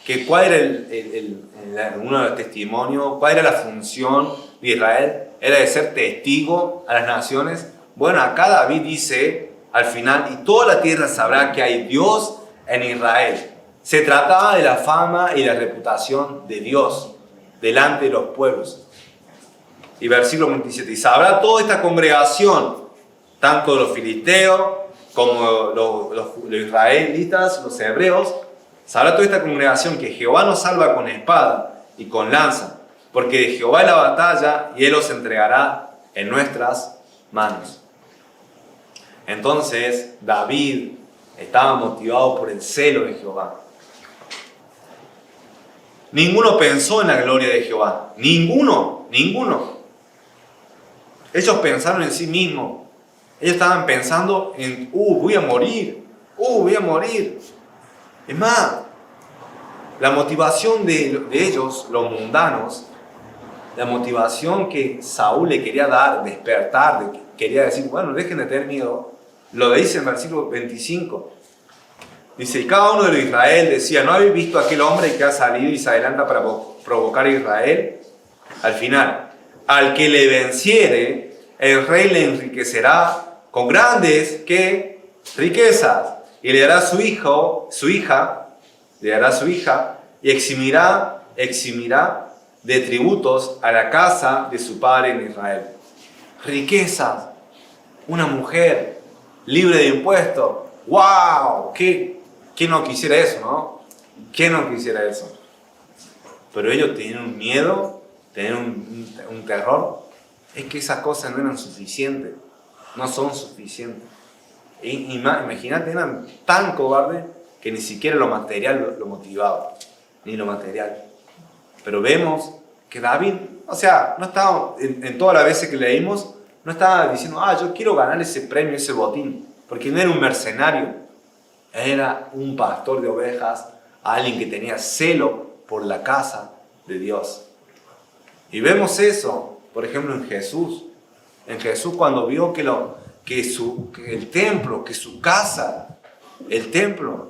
Speaker 1: Que ¿cuál era uno de los testimonios? ¿Cuál era la función de Israel? Era de ser testigo a las naciones. Bueno, acá David dice al final, y toda la tierra sabrá que hay Dios en Israel. Se trataba de la fama y la reputación de Dios delante de los pueblos. Y versículo 27, y sabrá toda esta congregación, tanto los filisteos como los israelitas, los hebreos, sabrá toda esta congregación que Jehová nos salva con espada y con lanza, porque de Jehová es la batalla y Él os entregará en nuestras manos. Entonces David estaba motivado por el celo de Jehová. Ninguno pensó en la gloria de Jehová. Ninguno. Ellos pensaron en sí mismos. Ellos estaban pensando en, voy a morir. Es más, la motivación de ellos, los mundanos, la motivación que Saúl le quería dar, despertar, quería decir, bueno, dejen de tener miedo, lo dice en el versículo 25. Dice, y cada uno de los de Israel decía, ¿no habéis visto a aquel hombre que ha salido y se adelanta para provocar a Israel? Al final, al que le venciere, el rey le enriquecerá con grandes riquezas, y le dará su hija, y eximirá de tributos a la casa de su padre en Israel. Riquezas, una mujer libre de impuestos. ¡Wow! ¿Quién no quisiera eso, no? ¿Quién no quisiera eso? Pero ellos tenían un miedo, tenían un terror. Es que esas cosas no eran suficientes. No son suficientes. Imagínate, eran tan cobardes que ni siquiera lo material lo motivaba. Ni lo material. Pero vemos que David, no estaba, en todas las veces que leímos, no estaba diciendo, yo quiero ganar ese premio, ese botín. Porque no era un mercenario. Era un pastor de ovejas, alguien que tenía celo por la casa de Dios. Y vemos eso, por ejemplo, en Jesús. En Jesús, cuando vio que el templo, que su casa, el templo,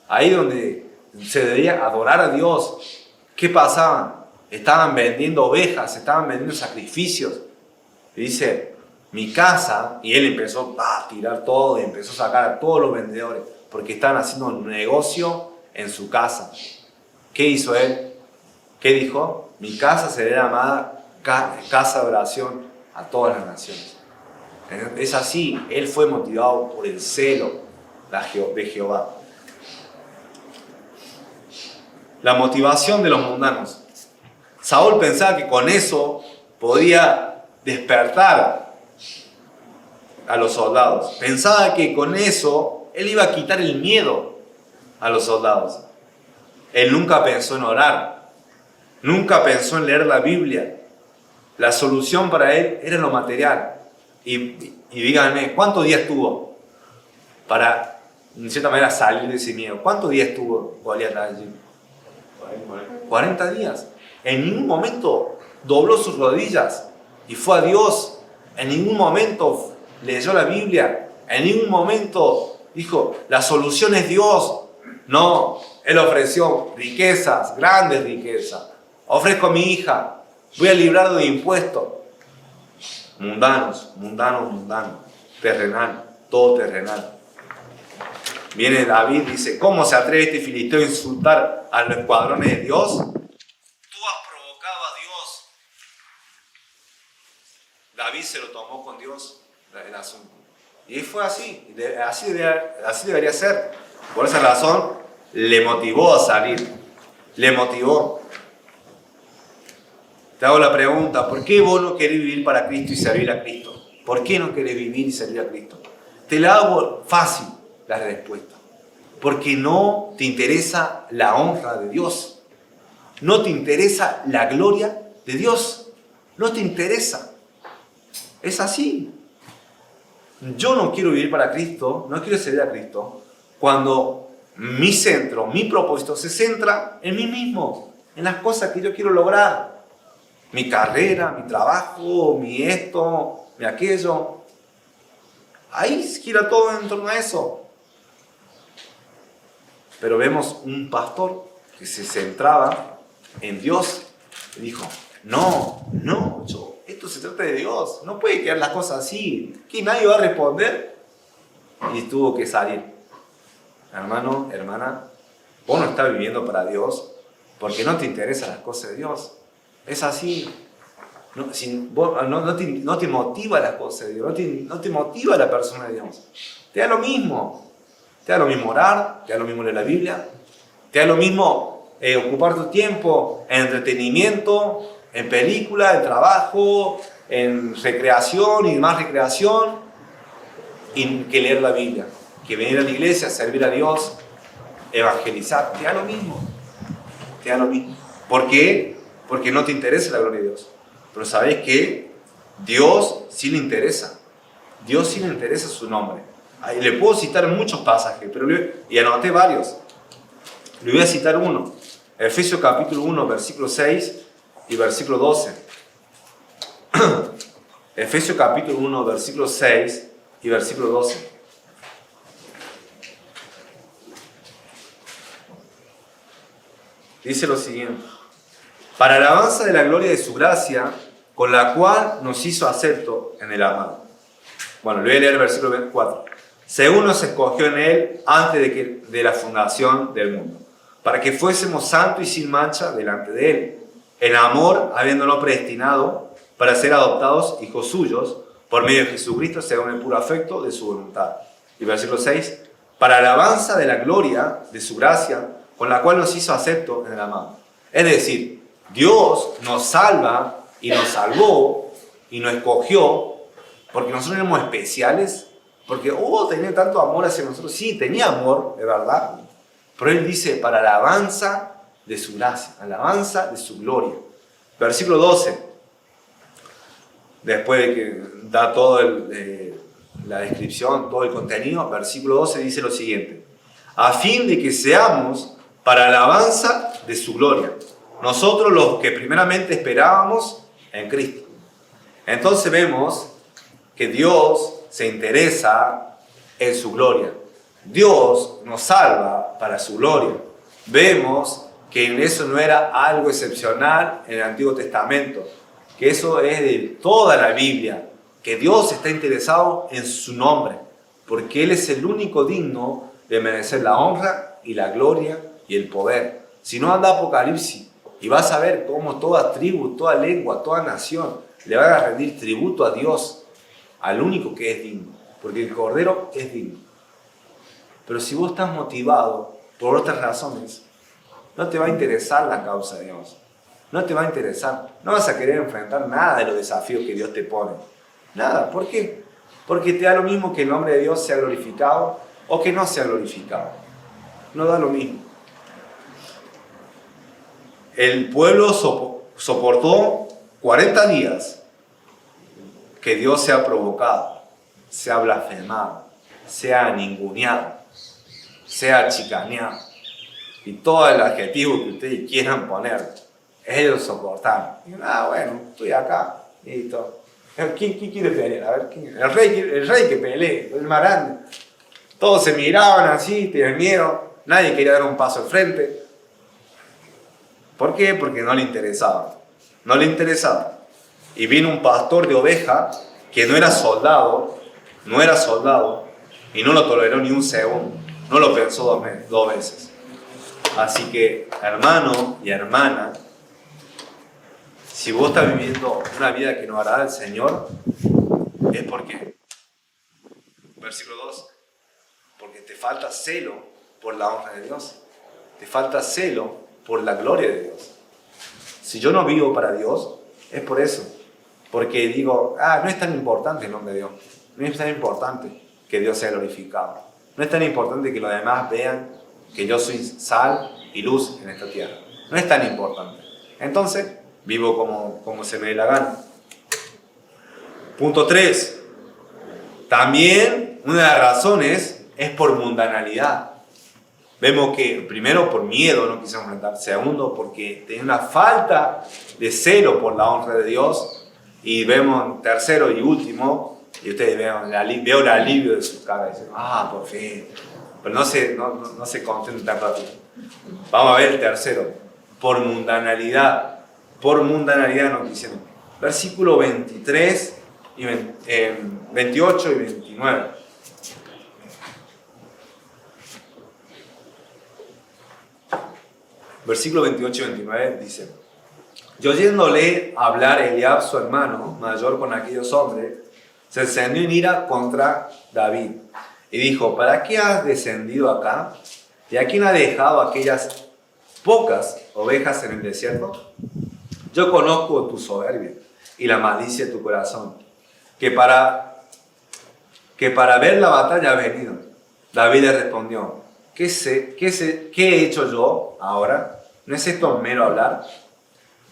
Speaker 1: ahí donde se debía adorar a Dios, ¿qué pasaba? Estaban vendiendo ovejas, estaban vendiendo sacrificios. Y dice, mi casa, y él empezó a tirar todo y empezó a sacar a todos los vendedores, porque estaban haciendo un negocio en su casa. ¿Qué hizo él? ¿Qué dijo? Mi casa será llamada casa de oración a todas las naciones. Es así, él fue motivado por el celo de Jehová. La motivación de los mundanos. Saúl pensaba que con eso podía despertar a los soldados. Pensaba que con eso él iba a quitar el miedo a los soldados. Él nunca pensó en orar. Nunca pensó en leer la Biblia. La solución para él era lo material. Y díganme, ¿cuántos días tuvo para, en cierta manera, salir de ese miedo? ¿Cuántos días tuvo Goliat allí? 40 días. En ningún momento dobló sus rodillas y fue a Dios. En ningún momento leyó la Biblia. En ningún momento dijo, la solución es Dios. No, él ofreció riquezas, grandes riquezas. Ofrezco a mi hija, voy a librarlo de impuestos. Mundanos, terrenal, todo terrenal. Viene David y dice, ¿cómo se atreve este filisteo a insultar a los escuadrones de Dios? Tú has provocado a Dios. David se lo tomó con Dios el asunto. Y fue así, así debería ser. Por esa razón le motivó a salir, le motivó. Te hago la pregunta, ¿por qué vos no querés vivir para Cristo y servir a Cristo? ¿Por qué no querés vivir y servir a Cristo? Te la hago fácil la respuesta. Porque no te interesa la honra de Dios. No te interesa la gloria de Dios. No te interesa. Es así. Yo no quiero vivir para Cristo, no quiero servir a Cristo, cuando mi centro, mi propósito se centra en mí mismo, en las cosas que yo quiero lograr. Mi carrera, mi trabajo, mi esto, mi aquello. Ahí gira todo en torno a eso. Pero vemos un pastor que se centraba en Dios y dijo, esto se trata de Dios, no puede quedar las cosas así, que nadie va a responder. Y tuvo que salir. Hermano, hermana, vos no estás viviendo para Dios porque no te interesan las cosas de Dios. Es así. No te motiva las cosas de Dios, no te motiva la persona de Dios. Te da lo mismo. Te da lo mismo orar, te da lo mismo leer la Biblia, te da lo mismo ocupar tu tiempo en entretenimiento, en película, en trabajo, en recreación y más recreación que leer la Biblia, que venir a la iglesia, servir a Dios, evangelizar. Te da lo mismo. Te da lo mismo. ¿Por qué? Porque no te interesa la gloria de Dios. Pero sabes que Dios sí le interesa. Dios sí le interesa su nombre. Ahí le puedo citar muchos pasajes, y anoté varios. Le voy a citar uno. Efesios capítulo 1, versículo 6 y versículo 12. Efesios capítulo 1, versículo 6 y versículo 12. Dice lo siguiente: para alabanza de la gloria de su gracia, con la cual nos hizo acepto en el amado. Bueno, le voy a leer el versículo 24. Según nos escogió en él antes de la fundación del mundo, para que fuésemos santos y sin mancha delante de él, en amor, habiéndonos predestinado para ser adoptados hijos suyos, por medio de Jesucristo, según el puro afecto de su voluntad. Y versículo 6, para alabanza de la gloria de su gracia, con la cual nos hizo acepto en el amado. Es decir, Dios nos salva y nos salvó y nos escogió porque nosotros éramos especiales, porque tenía tanto amor hacia nosotros. Sí, tenía amor, de verdad, pero Él dice para alabanza de su gracia, alabanza de su gloria. Versículo 12, después de que da toda la descripción, todo el contenido, versículo 12 dice lo siguiente: a fin de que seamos para alabanza de su gloria, nosotros los que primeramente esperábamos en Cristo. Entonces vemos que Dios se interesa en su gloria. Dios nos salva para su gloria. Vemos que en eso no era algo excepcional en el Antiguo Testamento, que eso es de toda la Biblia, que Dios está interesado en su nombre, porque Él es el único digno de merecer la honra y la gloria y el poder. Si no, anda a Apocalipsis y vas a ver cómo toda tribu, toda lengua, toda nación le van a rendir tributo a Dios, al único que es digno, porque el Cordero es digno. Pero si vos estás motivado por otras razones, no te va a interesar la causa de Dios. No te va a interesar. No vas a querer enfrentar nada de los desafíos que Dios te pone. Nada. ¿Por qué? Porque te da lo mismo que el nombre de Dios sea glorificado o que no sea glorificado. No da lo mismo. El pueblo soportó 40 días que Dios sea provocado, sea blasfemado, sea ninguneado, sea chicaneado. Y todo el adjetivo que ustedes quieran poner, ellos soportaron. Y bueno, estoy acá, listo. ¿Quién quiere pelear? A ver, ¿quién? El rey que pelee, el más grande. Todos se miraban así, tenían miedo, nadie quería dar un paso al frente. ¿Por qué? Porque no le interesaba. No le interesaba. Y vino un pastor de ovejas que no era soldado, y no lo toleró ni un segundo. No lo pensó dos veces. Así que, hermano y hermana, si vos estás viviendo una vida que no agrada al Señor, es porque, versículo 2, porque te falta celo por la honra de Dios. Te falta celo por la gloria de Dios. Si yo no vivo para Dios, es por eso. Porque digo, no es tan importante el nombre de Dios. No es tan importante que Dios sea glorificado. No es tan importante que los demás vean que yo soy sal y luz en esta tierra. No es tan importante. Entonces, vivo como se me dé la gana. Punto 3. También una de las razones es por mundanalidad. Vemos que, primero, por miedo no quisimos enfrentar. Segundo, porque tenía una falta de celo por la honra de Dios. Y vemos, tercero y último, y ustedes veo el alivio de sus caras. Dicen, por fin. Pero no se contenten tan rápido. Vamos a ver el tercero. Por mundanalidad. Por mundanalidad nos dicen. Versículo 23, 28 y 29. Versículo 28 y 29 dice: y oyéndole hablar Eliab, su hermano mayor, con aquellos hombres, se encendió en ira contra David y dijo: ¿para qué has descendido acá? ¿Y a quién ha dejado aquellas pocas ovejas en el desierto? Yo conozco tu soberbia y la malicia de tu corazón, que para ver la batalla has venido. David le respondió, ¿qué he hecho yo ahora? ¿No es esto mero hablar?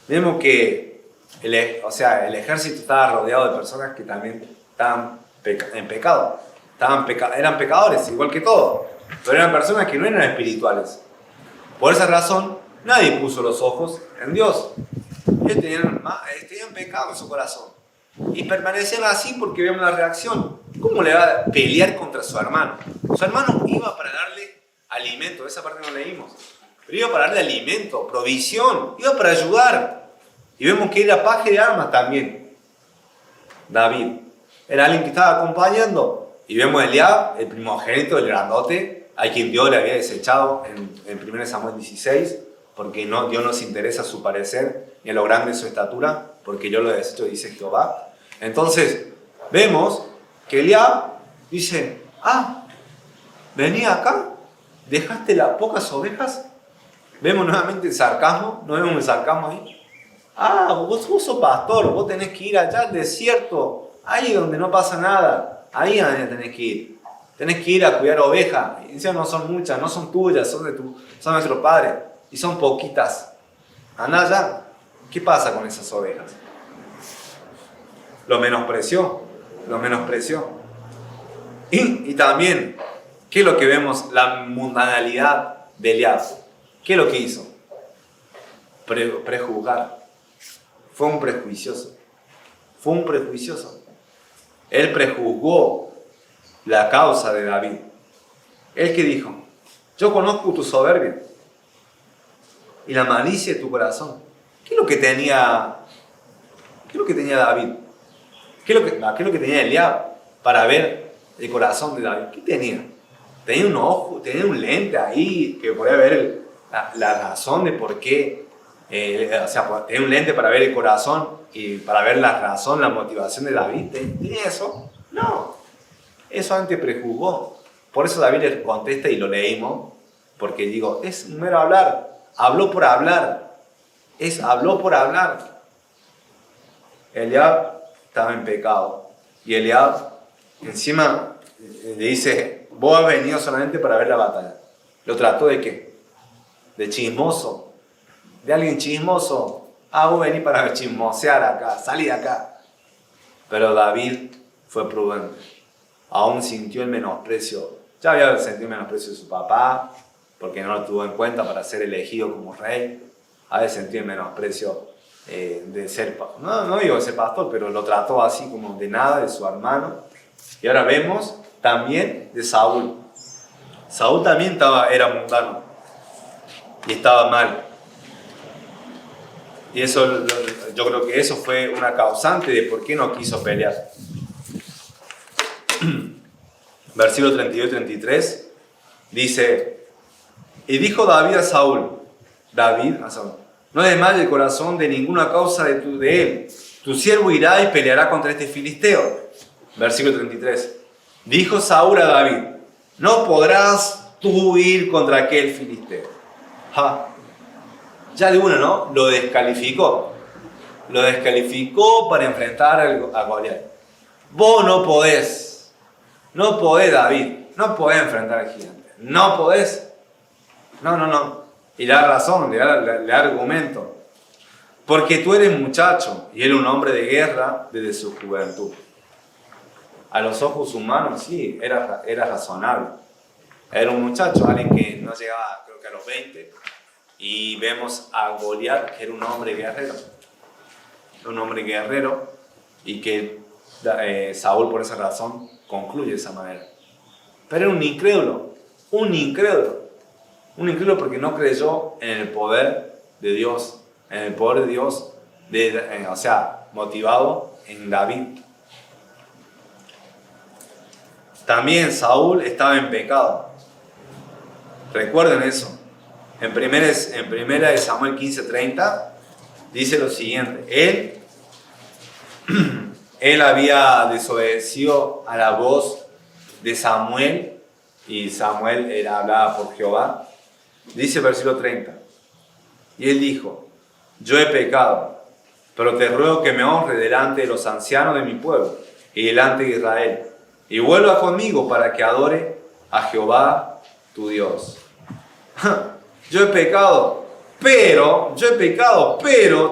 Speaker 1: Vemos que el ejército estaba rodeado de personas que también estaban en pecado. Eran pecadores, igual que todos, pero eran personas que no eran espirituales. Por esa razón, nadie puso los ojos en Dios. Ellos tenían pecado en su corazón. Y permanecían así porque vemos la reacción. ¿Cómo le va a pelear contra su hermano? Su hermano iba para darle alimento, esa parte no leímos. Pero iba para darle alimento, provisión, iba para ayudar. Y vemos que era paje de armas también. David era alguien que estaba acompañando. Y vemos a Eliab, el primogénito, el grandote, a quien Dios le había desechado en 1 Samuel 16, porque Dios no se interesa a su parecer, ni a lo grande de su estatura, porque yo lo desecho, dice Jehová. Entonces, vemos que Eliab dice, vení acá, dejaste las pocas ovejas. Vemos nuevamente el sarcasmo, ¿no vemos el sarcasmo ahí? Vos sos pastor, vos tenés que ir allá al desierto, ahí donde no pasa nada. Ahí es donde tenés que ir. Tenés que ir a cuidar ovejas. Y encima no son muchas, no son tuyas, son nuestros padres. Y son poquitas. Andá allá. ¿Qué pasa con esas ovejas? Lo menospreció. Y también, ¿qué es lo que vemos? La mundanalidad de Eliab. ¿Qué es lo que hizo? Prejuzgar. Fue un prejuicioso. Él prejuzgó la causa de David. Él que dijo, yo conozco tu soberbia y la malicia de tu corazón. ¿Qué es lo que tenía David? ¿Qué es lo que tenía Eliab para ver el corazón de David? ¿Qué tenía? Tenía un ojo, tenía un lente ahí que podía ver la razón de por qué. Tenía un lente para ver el corazón y para ver la razón, la motivación de David. ¿Tenía eso? No. Eso antes prejuzgó. Por eso David le contesta y lo leímos, porque digo, es un mero hablar. Habló por hablar. Habló por hablar. Eliab estaba en pecado. Y Eliab encima le dice, vos has venido solamente para ver la batalla. ¿Lo trató de qué? De chismoso. De alguien chismoso. Vos venís para chismosear acá, salí de acá. Pero David fue prudente. Aún sintió el menosprecio. Ya había sentido el menosprecio de su papá, porque no lo tuvo en cuenta para ser elegido como rey. Había sentido el menosprecio de ser, no digo de ser pastor, pero lo trató así como de nada, de su hermano. Y ahora vemos también de Saúl. Saúl también era mundano y estaba mal. Y eso, yo creo que eso fue una causante de por qué no quiso pelear. Versículo 32 y 33 dice, y dijo David a Saúl, no desmaye el corazón de ninguna causa de él. Tu siervo irá y peleará contra este filisteo. Versículo 33. Dijo Saúl a David, no podrás tú ir contra aquel filisteo. Ya de una, ¿no? Lo descalificó. Lo descalificó para enfrentar a Goliat. Vos no podés. No podés, David. No podés enfrentar al gigante. No podés. No. Y le da razón, le da argumento. Porque tú eres muchacho y él un hombre de guerra desde su juventud. A los ojos humanos, sí, era razonable. Era un muchacho, alguien que no llegaba, creo que a los 20. Y vemos a Goliat, que era un hombre guerrero. Y que Saúl, por esa razón, concluye de esa manera. Pero era un incrédulo porque no creyó en el poder de Dios, motivado en David. También Saúl estaba en pecado. Recuerden eso. En primera de Samuel 15:30 dice lo siguiente. Él había desobedecido a la voz de Samuel y Samuel hablaba por Jehová. Dice el versículo 30. Y él dijo, yo he pecado pero te ruego que me honre delante de los ancianos de mi pueblo y delante de Israel, y vuelva conmigo para que adore a Jehová tu Dios. Yo he pecado, pero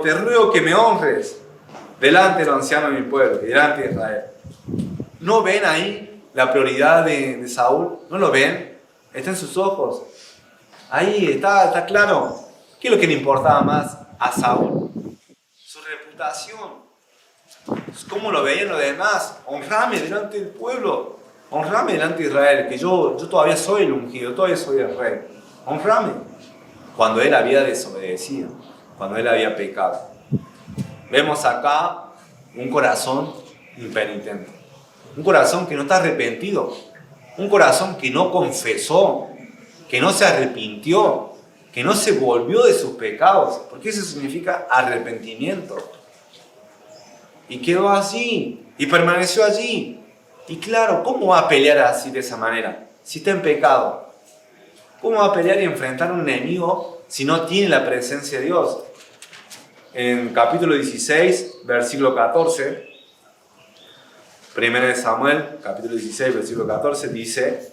Speaker 1: te ruego que me honres delante de los ancianos de mi pueblo y delante de Israel. ¿No ven ahí la prioridad de Saúl? ¿No lo ven? Está en sus ojos. Ahí está claro. ¿Qué es lo que le importaba más a Saúl? Su reputación. ¿Cómo lo veían los demás? Honrame delante del pueblo. Honrame delante de Israel, que yo todavía soy el ungido, todavía soy el rey. Honrame. Cuando él había desobedecido, cuando él había pecado. Vemos acá un corazón impenitente. Un corazón que no está arrepentido. Un corazón que no confesó, que no se arrepintió, que no se volvió de sus pecados. Porque eso significa arrepentimiento. Y quedó así, y permaneció allí. Y claro, ¿cómo va a pelear así de esa manera? Si está en pecado. ¿Cómo va a pelear y enfrentar a un enemigo si no tiene la presencia de Dios? En capítulo 16, versículo 14, 1 de Samuel, capítulo 16, versículo 14, dice: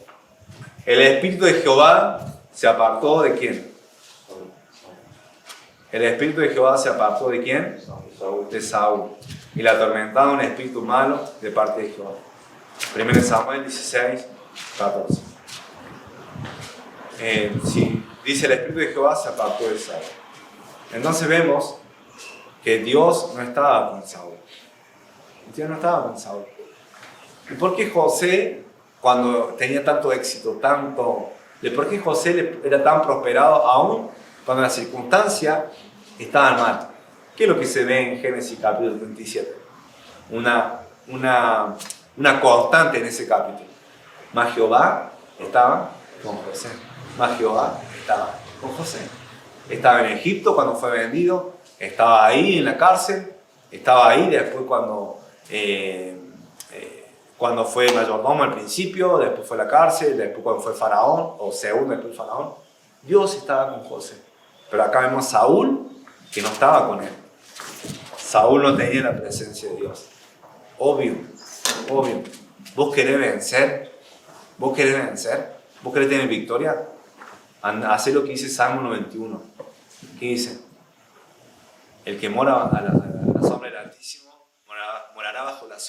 Speaker 1: el espíritu de Jehová se apartó ¿de quién? El espíritu de Jehová se apartó ¿de quién? De Saúl. Y le atormentaba un espíritu malo de parte de Jehová. 1 Samuel 16, 14. Sí, dice: el espíritu de Jehová se apartó de Saúl. Entonces vemos que Dios no estaba con Saúl. Dios no estaba con Saúl. ¿Y por qué José, cuando tenía tanto éxito, por qué José era tan prosperado aún cuando las circunstancias estaban mal? ¿Qué es lo que se ve en Génesis capítulo 37? Una constante en ese capítulo. Mas Jehová estaba con José. Mas Jehová estaba con José. Estaba en Egipto cuando fue vendido, estaba ahí en la cárcel, estaba ahí después cuando fue mayordomo al principio, después fue a la cárcel, después cuando fue faraón, o segundo después faraón. Dios estaba con José. Pero acá vemos a Saúl que no estaba con él. Saúl no tenía la presencia de Dios. Obvio. ¿Vos querés vencer? ¿Vos querés tener victoria? Hacé lo que dice Salmo 91. ¿Qué dice? El que mora a la sombra del Altísimo morará bajo la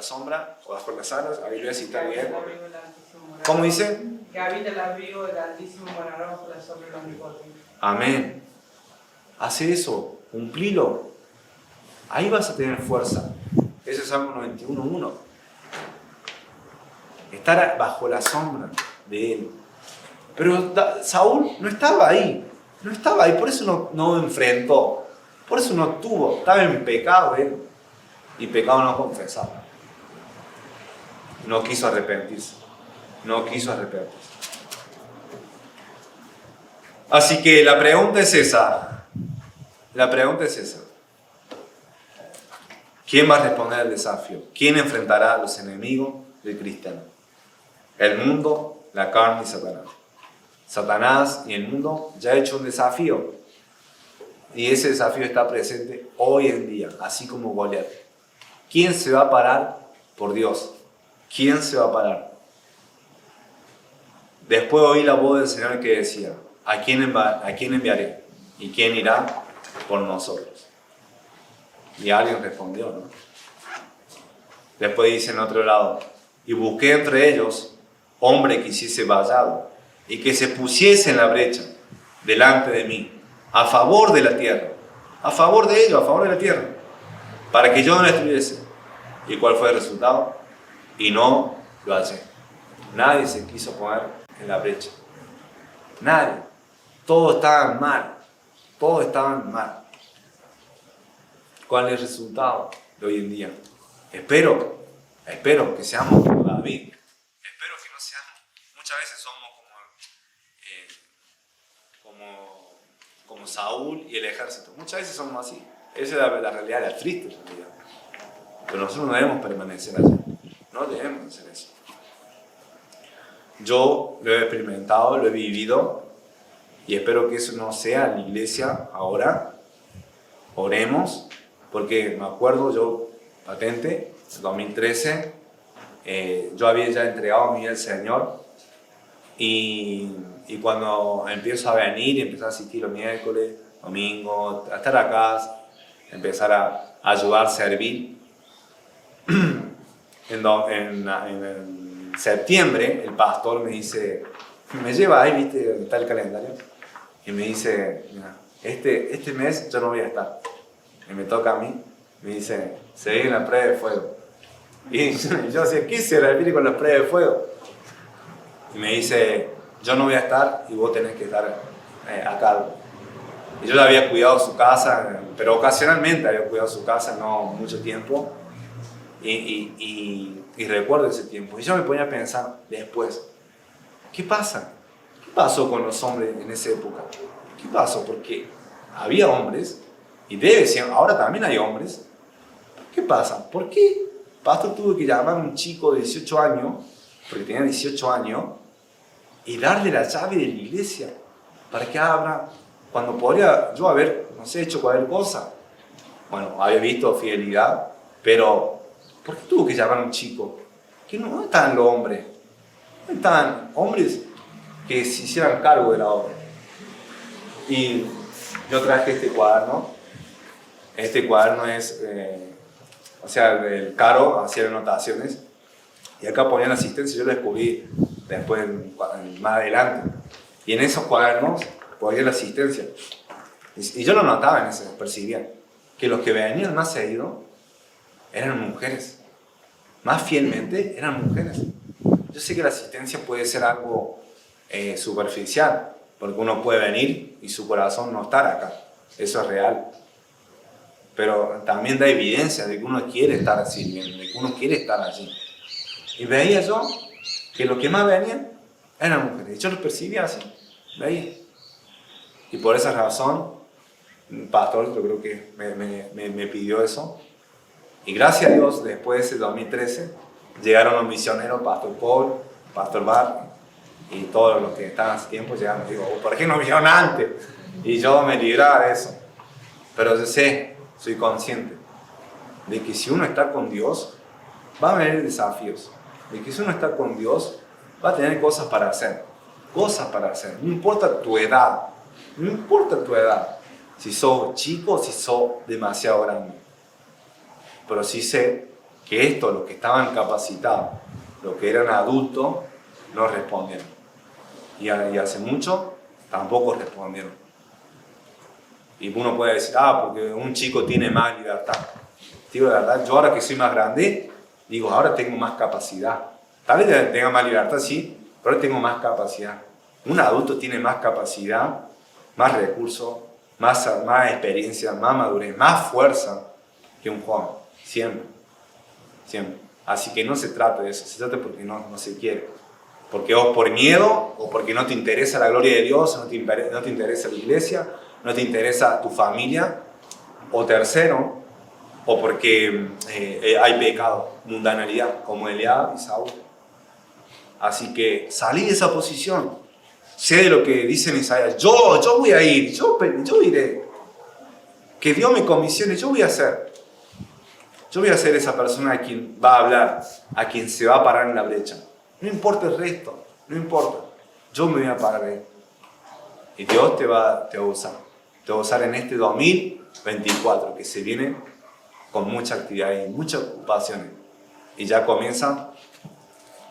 Speaker 1: sombra o bajo las alas. A ver, voy a citar bien. ¿Cómo dice?
Speaker 2: Que habita el abrigo del Altísimo morará bajo la sombra del Omnipotente.
Speaker 1: Amén. Hace eso, cumplilo. Ahí vas a tener fuerza. Ese es Salmo 91:1. Estar bajo la sombra de él. Pero Saúl no estaba ahí, por eso no enfrentó, por eso no tuvo, estaba en pecado él, y pecado no confesaba. No quiso arrepentirse. Así que la pregunta es esa. ¿Quién va a responder al desafío? ¿Quién enfrentará a los enemigos del cristiano? El mundo, la carne y Satanás. Satanás y el mundo ya ha hecho un desafío. Y ese desafío está presente hoy en día, así como Goliat. ¿Quién se va a parar por Dios? ¿Quién se va a parar? Después oí la voz del Señor que decía: ¿a quién enviaré? ¿Y quién irá por nosotros? Y alguien respondió, ¿no? Después dice en otro lado: y busqué entre ellos hombre que hiciese vallado y que se pusiese en la brecha delante de mí, a favor de la tierra, a favor de ellos, a favor de la tierra, para que yo no la destruyese. ¿Y cuál fue el resultado? Y no lo hallé. Nadie se quiso poner en la brecha. Nadie. Todos estaban mal. ¿Cuál es el resultado de hoy en día? Espero que seamos como David. Espero que no seamos. Muchas veces somos como Saúl y el ejército. Muchas veces somos así. Esa es la realidad, la triste realidad. Pero nosotros no debemos permanecer allí. No debemos hacer eso. Yo lo he experimentado, lo he vivido y espero que eso no sea en la iglesia ahora. Oremos porque me acuerdo yo, patente, en 2013, yo había ya entregado mi vida al Señor y cuando empiezo a venir, empiezo a asistir los miércoles, domingo, a estar acá, empezar a ayudar, servir. En septiembre el pastor me dice, me lleva ahí, viste, donde está el calendario, y me dice, mira, este mes yo no voy a estar. Y me toca a mí, me dice, se viene la prueba de fuego. Y yo decía, ¿qué se refiere con la prueba de fuego? Y me dice, yo no voy a estar y vos tenés que estar a cargo. Y yo le había cuidado su casa, pero ocasionalmente había cuidado su casa, no mucho tiempo. Y recuerdo ese tiempo. Y yo me ponía a pensar después, ¿qué pasa? ¿Qué pasó con los hombres en esa época? ¿Qué pasó? Porque había hombres, y debe ser, ahora también hay hombres. ¿Qué pasa? ¿Por qué el pastor tuvo que llamar a un chico de 18 años, porque tenía 18 años, y darle la llave de la iglesia para que abra, cuando podría yo haber, no sé, hecho cualquier cosa? Bueno, había visto fidelidad, pero ¿por qué tuvo que llamar a un chico? Que no estaban los hombres, no estaban hombres que se hicieran cargo de la obra. Y yo traje este cuaderno. Este cuaderno es, o sea, el Caro hacía anotaciones y acá ponían asistencia. Yo lo descubrí después, más adelante. Y en esos cuadernos ponía la asistencia. Y yo lo notaba en ese, percibía que los que venían más seguido eran mujeres. Más fielmente eran mujeres. Yo sé que la asistencia puede ser algo superficial, porque uno puede venir y su corazón no estar acá. Eso es real. Pero también da evidencia de que uno quiere estar sirviendo, de que uno quiere estar allí. Y veía yo que los que más venían eran mujeres. Yo los percibía así, veía. Y por esa razón, el pastor, yo creo que me pidió eso. Y gracias a Dios, después de ese 2013, llegaron los misioneros, Pastor Paul, Pastor Bar, y todos los que estaban hace tiempo llegaron. Digo, ¿por qué no vinieron antes? Y yo me libraba de eso. Pero yo sé, soy consciente de que si uno está con Dios, va a haber desafíos. De que si uno está con Dios, va a tener cosas para hacer. Cosas para hacer. No importa tu edad. No importa tu edad. Si sos chico o si sos demasiado grande. Pero sí sé que esto, los que estaban capacitados, los que eran adultos, no respondieron. Y hace mucho tampoco respondieron. Y uno puede decir, porque un chico tiene más libertad. Digo la verdad, yo ahora que soy más grande, digo, ahora tengo más capacidad. Tal vez tenga más libertad, sí, pero ahora tengo más capacidad. Un adulto tiene más capacidad, más recursos, más experiencia, más madurez, más fuerza que un joven. Siempre, siempre. Así que no se trata de eso, se trata porque no se quiere. Porque o por miedo, o porque no te interesa la gloria de Dios, no te interesa la iglesia, no te interesa tu familia, o tercero, o porque hay pecado, mundanalidad, como Eliab y Saúl. Así que salí de esa posición. Sé de lo que dice en Isaías. Yo voy a ir, yo iré. Que Dios me comisione, yo voy a hacer. Yo voy a ser esa persona a quien va a hablar, a quien se va a parar en la brecha. No importa el resto, no importa. Yo me voy a parar ahí. Y Dios te va a usar. Te va a usar en este 2024, que se viene con mucha actividad y muchas ocupaciones. Y ya comienza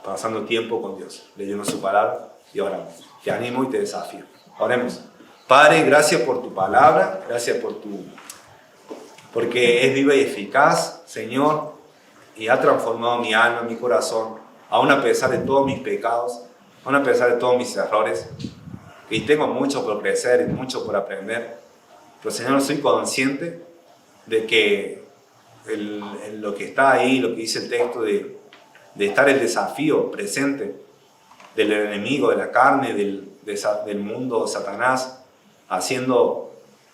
Speaker 1: pasando tiempo con Dios, leyendo su palabra y orando. Te animo y te desafío. Oremos. Padre, gracias por tu palabra, gracias porque es viva y eficaz, Señor, y ha transformado mi alma, mi corazón, aún a pesar de todos mis pecados, aún a pesar de todos mis errores. Y tengo mucho por crecer y mucho por aprender. Pero, Señor, soy consciente de que lo que está ahí, lo que dice el texto, de estar el desafío presente del enemigo, de la carne, del mundo, de Satanás, haciendo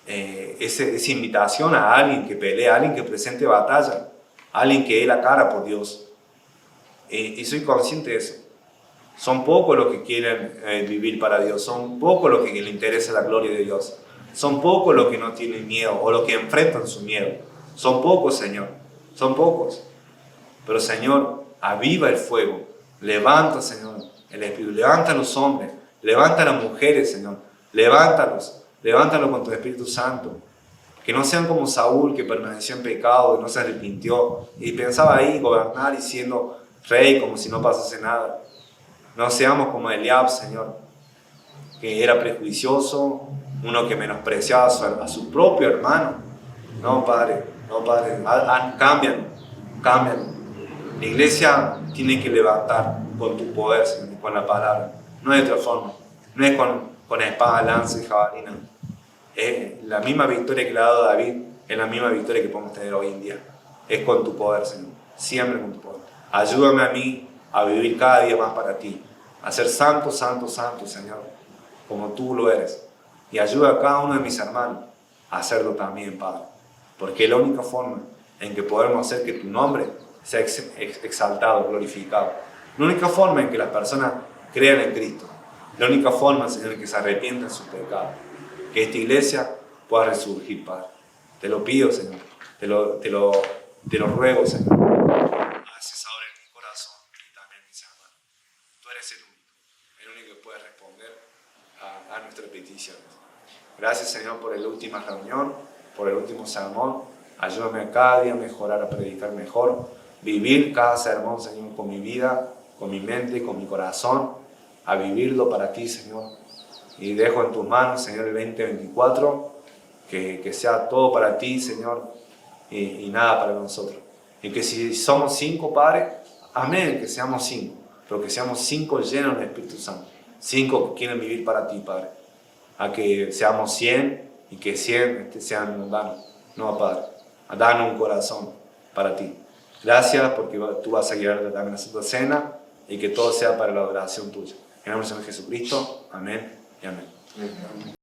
Speaker 1: esa invitación a alguien que pelea, a alguien que presente batalla, a alguien que dé la cara por Dios. Y soy consciente de eso. Son pocos los que quieren vivir para Dios, son pocos los que les interesa la gloria de Dios, son pocos los que no tienen miedo o los que enfrentan su miedo. Son pocos, Señor, son pocos. Pero, Señor, aviva el fuego. Levanta, Señor, el Espíritu. Levanta a los hombres. Levanta a las mujeres, Señor. Levántalos. Levántalos con tu Espíritu Santo. Que no sean como Saúl, que permaneció en pecado y no se arrepintió. Y pensaba ahí gobernar y siendo rey como si no pasase nada. No seamos como Eliab, Señor, que era prejuicioso, uno que menospreciaba a su propio hermano. No, Padre, cámbianos, cámbianos. La iglesia tiene que levantar con tu poder, Señor, con la palabra. No hay otra forma. No es con espada, lanza y jabalina. Es la misma victoria que le ha dado David, es la misma victoria que podemos tener hoy en día. Es con tu poder, Señor. Siempre con tu poder. Ayúdame a mí a vivir cada día más para ti. A ser santo, santo, santo, Señor. Como tú lo eres. Y ayuda a cada uno de mis hermanos a hacerlo también, Padre. Porque es la única forma en que podemos hacer que tu nombre sea exaltado, glorificado. La única forma en que las personas crean en Cristo. La única forma, Señor, en que se arrepientan de sus pecados. Que esta iglesia pueda resurgir, Padre. Te lo pido, Señor. Te lo ruego, Señor. Haces ahora en mi corazón y también en mis hermanos. Tú eres el único que puede responder a nuestras peticiones. Gracias, Señor, por la última reunión, por el último sermón. Ayúdame a cada día a mejorar, a predicar mejor. Vivir cada sermón, Señor, con mi vida, con mi mente, con mi corazón. A vivirlo para ti, Señor. Y dejo en tus manos, Señor, el 2024, que sea todo para ti, Señor, y nada para nosotros. Y que si somos 5, Padre, amén, que seamos 5, pero que seamos 5 llenos del Espíritu Santo. 5 que quieren vivir para ti, Padre. A que seamos 100 y que 100 sean mundanos. No, Padre, danos un corazón para ti. Gracias porque tú vas a guiar también la Santa Cena y que todo sea para la adoración tuya. En el nombre de Jesucristo, amén y amén.